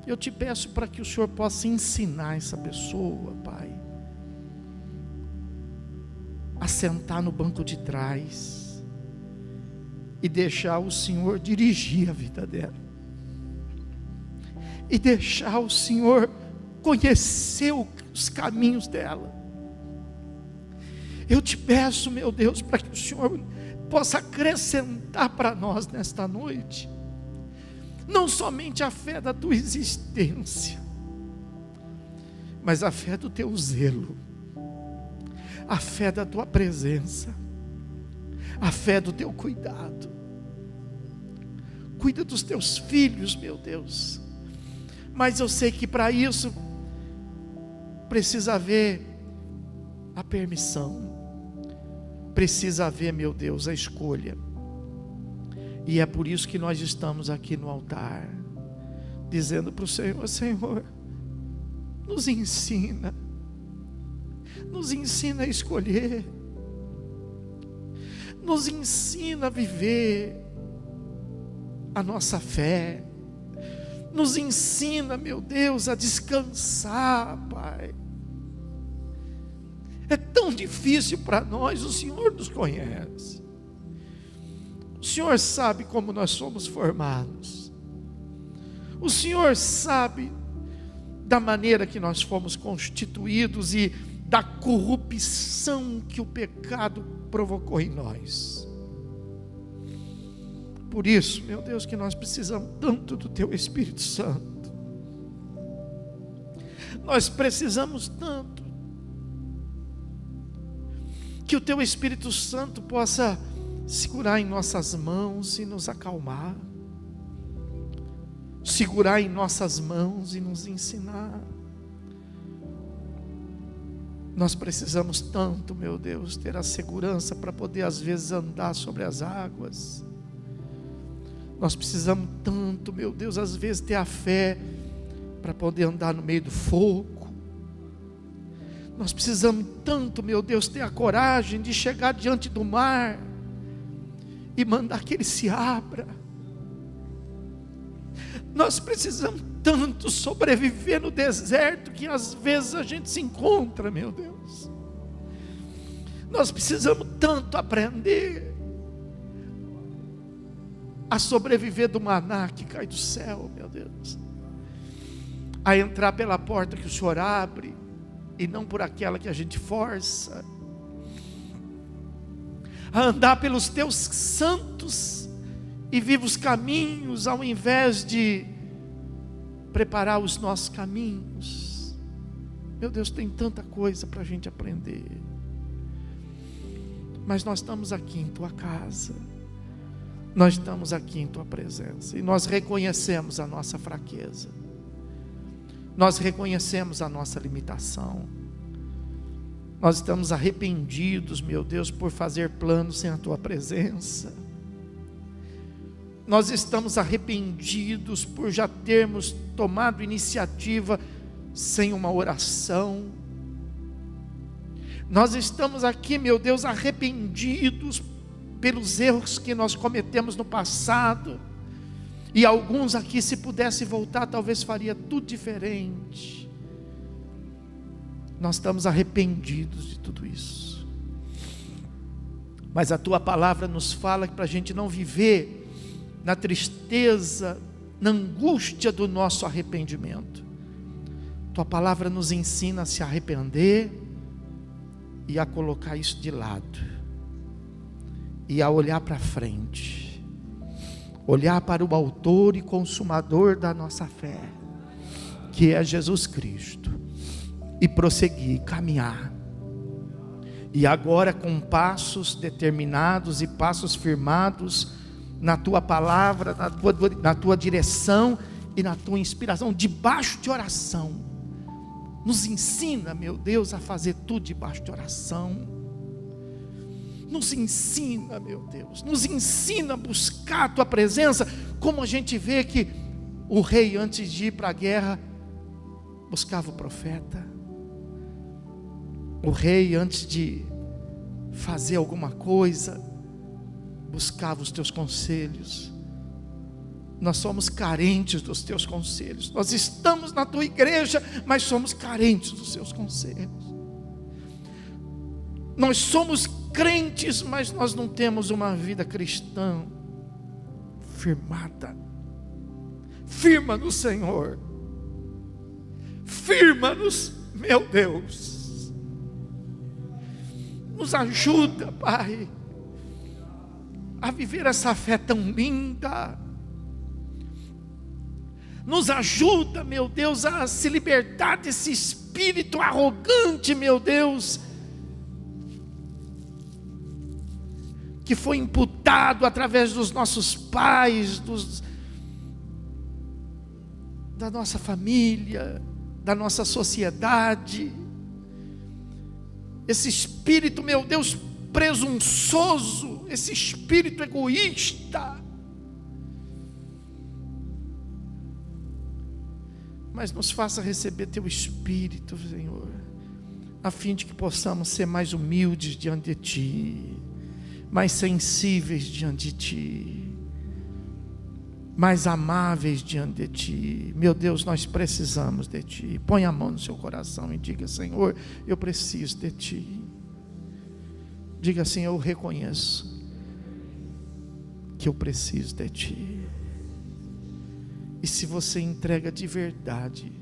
eu te peço para que o Senhor possa ensinar essa pessoa, Pai, a sentar no banco de trás e deixar o Senhor dirigir a vida dela, e deixar o Senhor conhecer os caminhos dela. Eu te peço, meu Deus, para que o Senhor possa acrescentar para nós nesta noite, não somente a fé da tua existência, mas a fé do teu zelo, a fé da tua presença, a fé do teu cuidado. Cuida dos teus filhos, meu Deus, mas eu sei que para isso precisa haver a permissão, precisa haver, meu Deus, a escolha. E é por isso que nós estamos aqui no altar, dizendo para o Senhor: Senhor, nos ensina a escolher, nos ensina a viver a nossa fé, nos ensina, meu Deus, a descansar, Pai. É tão difícil para nós, o Senhor nos conhece, o Senhor sabe como nós somos formados, o Senhor sabe da maneira que nós fomos constituídos e da corrupção que o pecado provocou em nós. Por isso, meu Deus, que nós precisamos tanto do teu Espírito Santo, nós precisamos tanto que o teu Espírito Santo possa segurar em nossas mãos e nos acalmar, segurar em nossas mãos e nos ensinar. Nós precisamos tanto, meu Deus, ter a segurança para poder às vezes andar sobre as águas. Nós precisamos tanto, meu Deus, às vezes ter a fé para poder andar no meio do fogo. Nós precisamos tanto, meu Deus, ter a coragem de chegar diante do mar e mandar que ele se abra. Nós precisamos tanto sobreviver no deserto que às vezes a gente se encontra, meu Deus. Nós precisamos tanto aprender a sobreviver do maná que cai do céu, meu Deus, a entrar pela porta que o Senhor abre, e não por aquela que a gente força, a andar pelos teus santos e vivos caminhos, ao invés de preparar os nossos caminhos. Meu Deus, tem tanta coisa para a gente aprender, mas nós estamos aqui em tua casa, nós estamos aqui em tua presença, e nós reconhecemos a nossa fraqueza, nós reconhecemos a nossa limitação, nós estamos arrependidos, meu Deus, por fazer planos sem a tua presença. Nós estamos arrependidos por já termos tomado iniciativa sem uma oração. Nós estamos aqui, meu Deus, arrependidos pelos erros que nós cometemos no passado. E alguns aqui, se pudesse voltar, talvez faria tudo diferente. Nós estamos arrependidos de tudo isso. Mas a tua palavra nos fala que para a gente não viver na tristeza, na angústia do nosso arrependimento. Tua palavra nos ensina a se arrepender e a colocar isso de lado, e a olhar para frente, olhar para o autor e consumador da nossa fé, que é Jesus Cristo, e prosseguir, caminhar. E agora, com passos determinados e passos firmados na tua palavra, na tua direção e na tua inspiração, debaixo de oração. Nos ensina, meu Deus, a fazer tudo debaixo de oração. Nos ensina, meu Deus, nos ensina a buscar a tua presença, como a gente vê que o rei, antes de ir para a guerra, buscava o profeta. O rei, antes de fazer alguma coisa, buscava os teus conselhos. Nós somos carentes dos teus conselhos. Nós estamos na tua igreja, mas somos carentes dos teus conselhos. Nós somos crentes, mas nós não temos uma vida cristã firmada. Firma-nos, Senhor. Firma-nos, meu Deus. Nos ajuda, Pai, a viver essa fé tão linda. Nos ajuda, meu Deus, a se libertar desse espírito arrogante, meu Deus, que foi imputado através dos nossos pais, da nossa família, da nossa sociedade. Esse espírito, meu Deus, presunçoso, esse espírito egoísta. Mas nos faça receber teu espírito, Senhor, a fim de que possamos ser mais humildes diante de ti, mais sensíveis diante de ti, mais amáveis diante de ti. Meu Deus, nós precisamos de ti. Põe a mão no seu coração e diga: Senhor, eu preciso de ti. Diga assim: eu reconheço que eu preciso de ti. E se você entrega de verdade,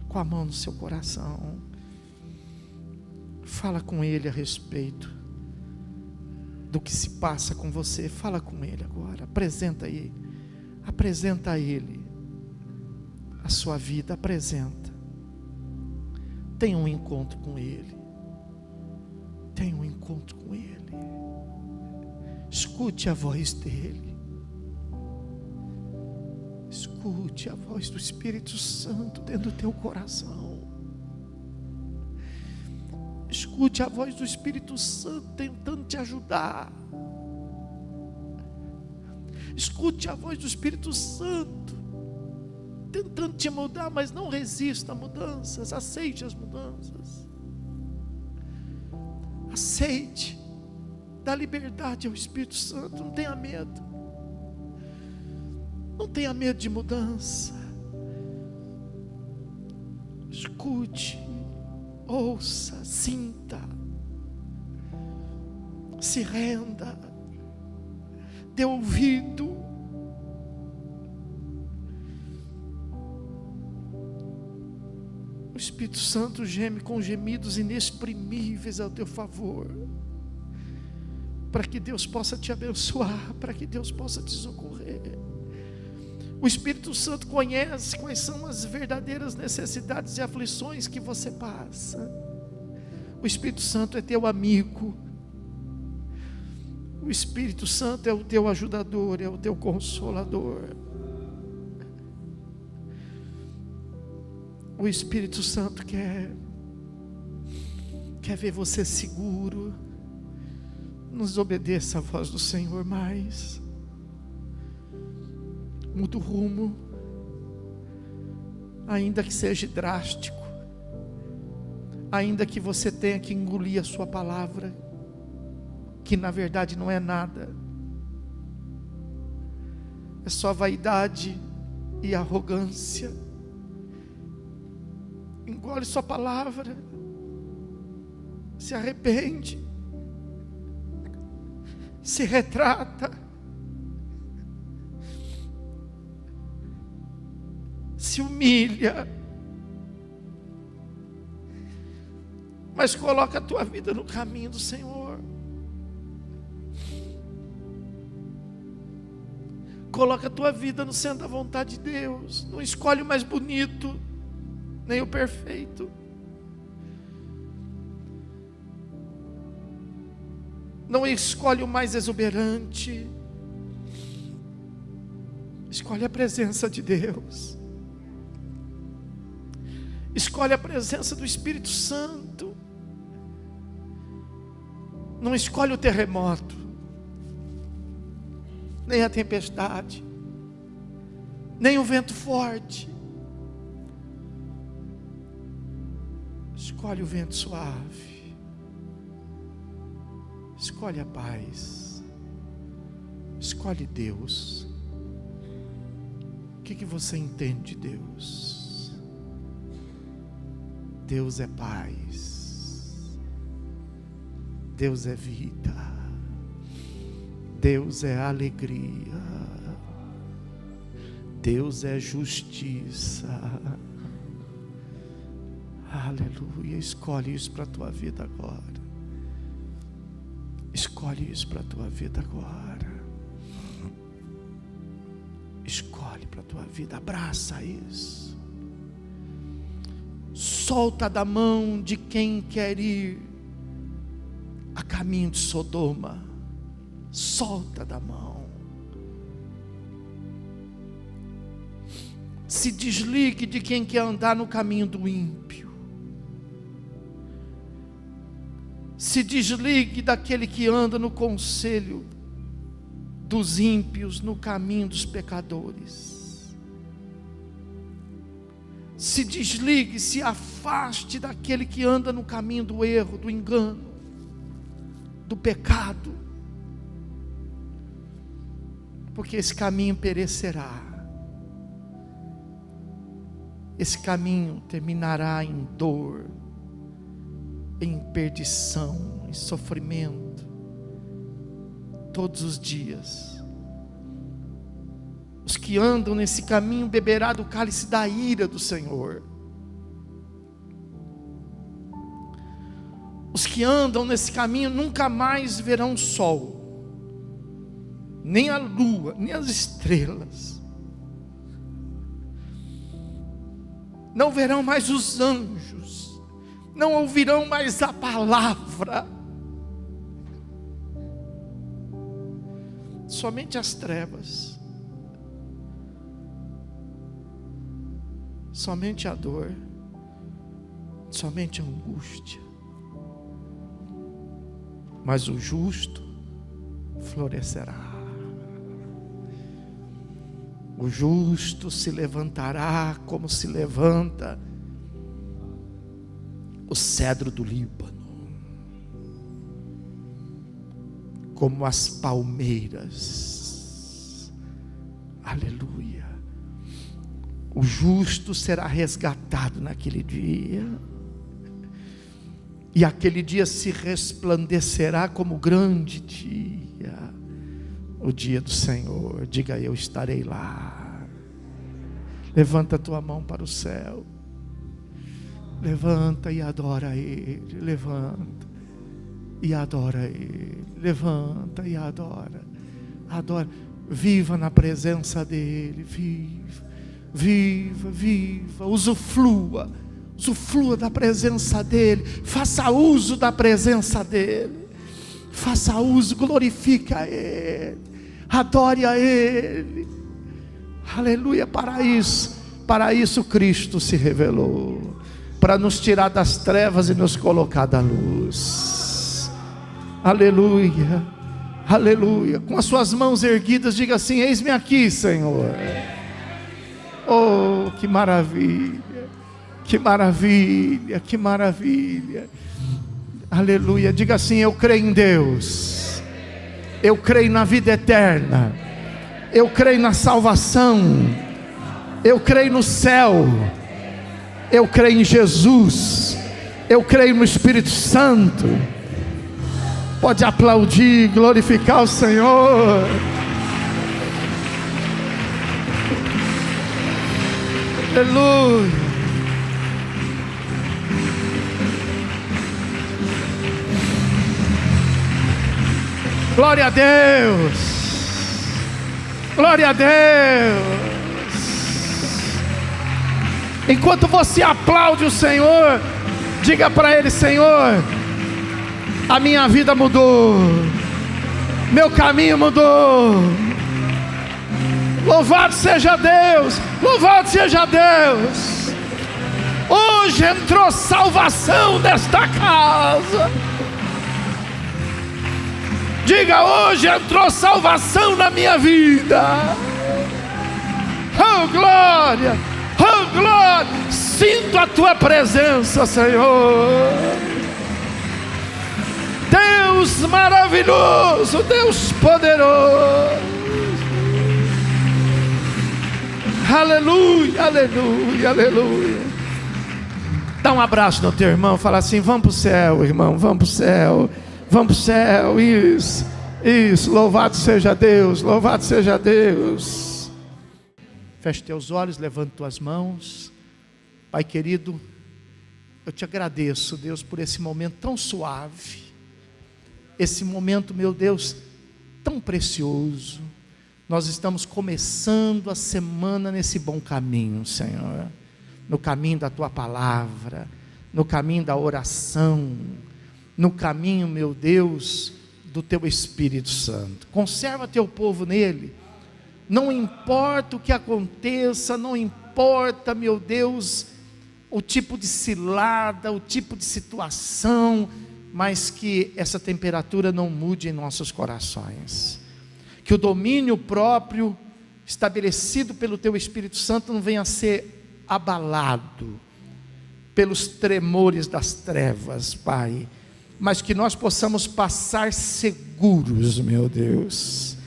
com a mão no seu coração, fala com Ele a respeito do que se passa com você. Fala com Ele agora, apresenta a Ele a sua vida, apresenta. Tenha um encontro com Ele, escute a voz dEle, escute a voz do Espírito Santo dentro do teu coração. Escute a voz do Espírito Santo tentando te ajudar. Escute a voz do Espírito Santo tentando te mudar, mas não resista a mudanças. Aceite as mudanças. Aceite. Dá liberdade ao Espírito Santo. Não tenha medo. Não tenha medo de mudança. Escute, ouça, sinta, se renda, dê ouvido. O Espírito Santo geme com gemidos inexprimíveis ao teu favor, para que Deus possa te abençoar, para que Deus possa te socorrer. O Espírito Santo conhece quais são as verdadeiras necessidades e aflições que você passa. O Espírito Santo é teu amigo. O Espírito Santo é o teu ajudador, é o teu consolador. O Espírito Santo quer ver você seguro. Nos obedeça a voz do Senhor mais. Muda o rumo, ainda que seja drástico, ainda que você tenha que engolir a sua palavra, que na verdade não é nada, é só vaidade e arrogância. Engole sua palavra, se arrepende, se retrata, se humilha, mas coloca a tua vida no caminho do Senhor. Coloca a tua vida no centro da vontade de Deus. Não escolhe o mais bonito, nem o perfeito. Não escolhe o mais exuberante. Escolhe a presença de Deus. Escolhe a presença do Espírito Santo. Não escolhe o terremoto, nem a tempestade, nem o vento forte. Escolhe o vento suave. Escolhe a paz. Escolhe Deus. O que você entende de Deus? Deus é paz, Deus é vida, Deus é alegria, Deus é justiça. Aleluia. Escolhe isso para a tua vida agora. Escolhe isso para a tua vida agora. Escolhe para a tua vida, abraça isso. Solta da mão de quem quer ir a caminho de Sodoma. Solta da mão. Se desligue de quem quer andar no caminho do ímpio. Se desligue daquele que anda no conselho dos ímpios, no caminho dos pecadores. Se desligue, se afaste daquele que anda no caminho do erro, do engano, do pecado, porque esse caminho perecerá, esse caminho terminará em dor, em perdição, em sofrimento, todos os dias. Os que andam nesse caminho beberá do cálice da ira do Senhor. Os que andam nesse caminho nunca mais verão o sol, nem a lua, nem as estrelas. Não verão mais os anjos, não ouvirão mais a palavra. Somente as trevas. Somente a dor, somente a angústia. Mas o justo florescerá. O justo se levantará como se levanta o cedro do Líbano, como as palmeiras. Aleluia. O justo será resgatado naquele dia, e aquele dia se resplandecerá como grande dia, o dia do Senhor. Diga: eu estarei lá. Levanta a tua mão para o céu. Levanta e adora Ele. Levanta e adora Ele. Levanta e adora. Adora. Viva na presença dEle. Viva, viva, viva. Usufrua da presença dEle. Faça uso da presença dEle. Faça uso, glorifique a Ele. Adore a Ele. Aleluia. Para isso Cristo se revelou, para nos tirar das trevas e nos colocar da luz. Aleluia, aleluia. Com as suas mãos erguidas, diga assim: eis-me aqui, Senhor. Oh, que maravilha, que maravilha, que maravilha. Aleluia. Diga assim: eu creio em Deus, eu creio na vida eterna, eu creio na salvação, eu creio no céu, eu creio em Jesus, eu creio no Espírito Santo. Pode aplaudir, glorificar o Senhor. Aleluia. Glória a Deus. Glória a Deus. Enquanto você aplaude o Senhor, diga para Ele: Senhor, a minha vida mudou, meu caminho mudou. Louvado seja Deus, louvado seja Deus. Hoje entrou salvação nesta casa. Diga: hoje entrou salvação na minha vida. Oh glória, oh glória. Sinto a tua presença, Senhor. Deus maravilhoso, Deus poderoso. Aleluia, aleluia, aleluia. Dá um abraço no teu irmão, fala assim: vamos para o céu, irmão, vamos para o céu. Vamos para o céu. Isso, isso. Louvado seja Deus, louvado seja Deus. Feche teus olhos, levante tuas mãos. Pai querido, eu te agradeço, Deus, por esse momento tão suave, esse momento, meu Deus, tão precioso. Nós estamos começando a semana nesse bom caminho, Senhor, no caminho da tua palavra, no caminho da oração, no caminho, meu Deus, do teu Espírito Santo. Conserva teu povo nele. Não importa o que aconteça, não importa, meu Deus, o tipo de cilada, o tipo de situação, mas que essa temperatura não mude em nossos corações. Que o domínio próprio estabelecido pelo teu Espírito Santo não venha a ser abalado pelos tremores das trevas, Pai, mas que nós possamos passar seguros, meu Deus,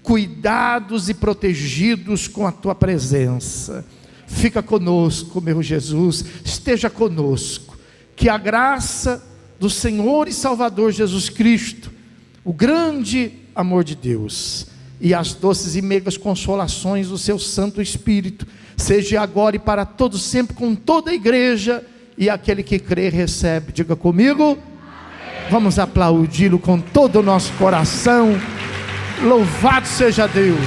cuidados e protegidos com a tua presença. Fica conosco, meu Jesus, esteja conosco. Que a graça do Senhor e Salvador Jesus Cristo, o grande amor de Deus e as doces e meigas consolações do seu Santo Espírito seja agora e para todos sempre, com toda a igreja, e aquele que crê recebe. Diga comigo: vamos aplaudi-lo com todo o nosso coração. Louvado seja Deus.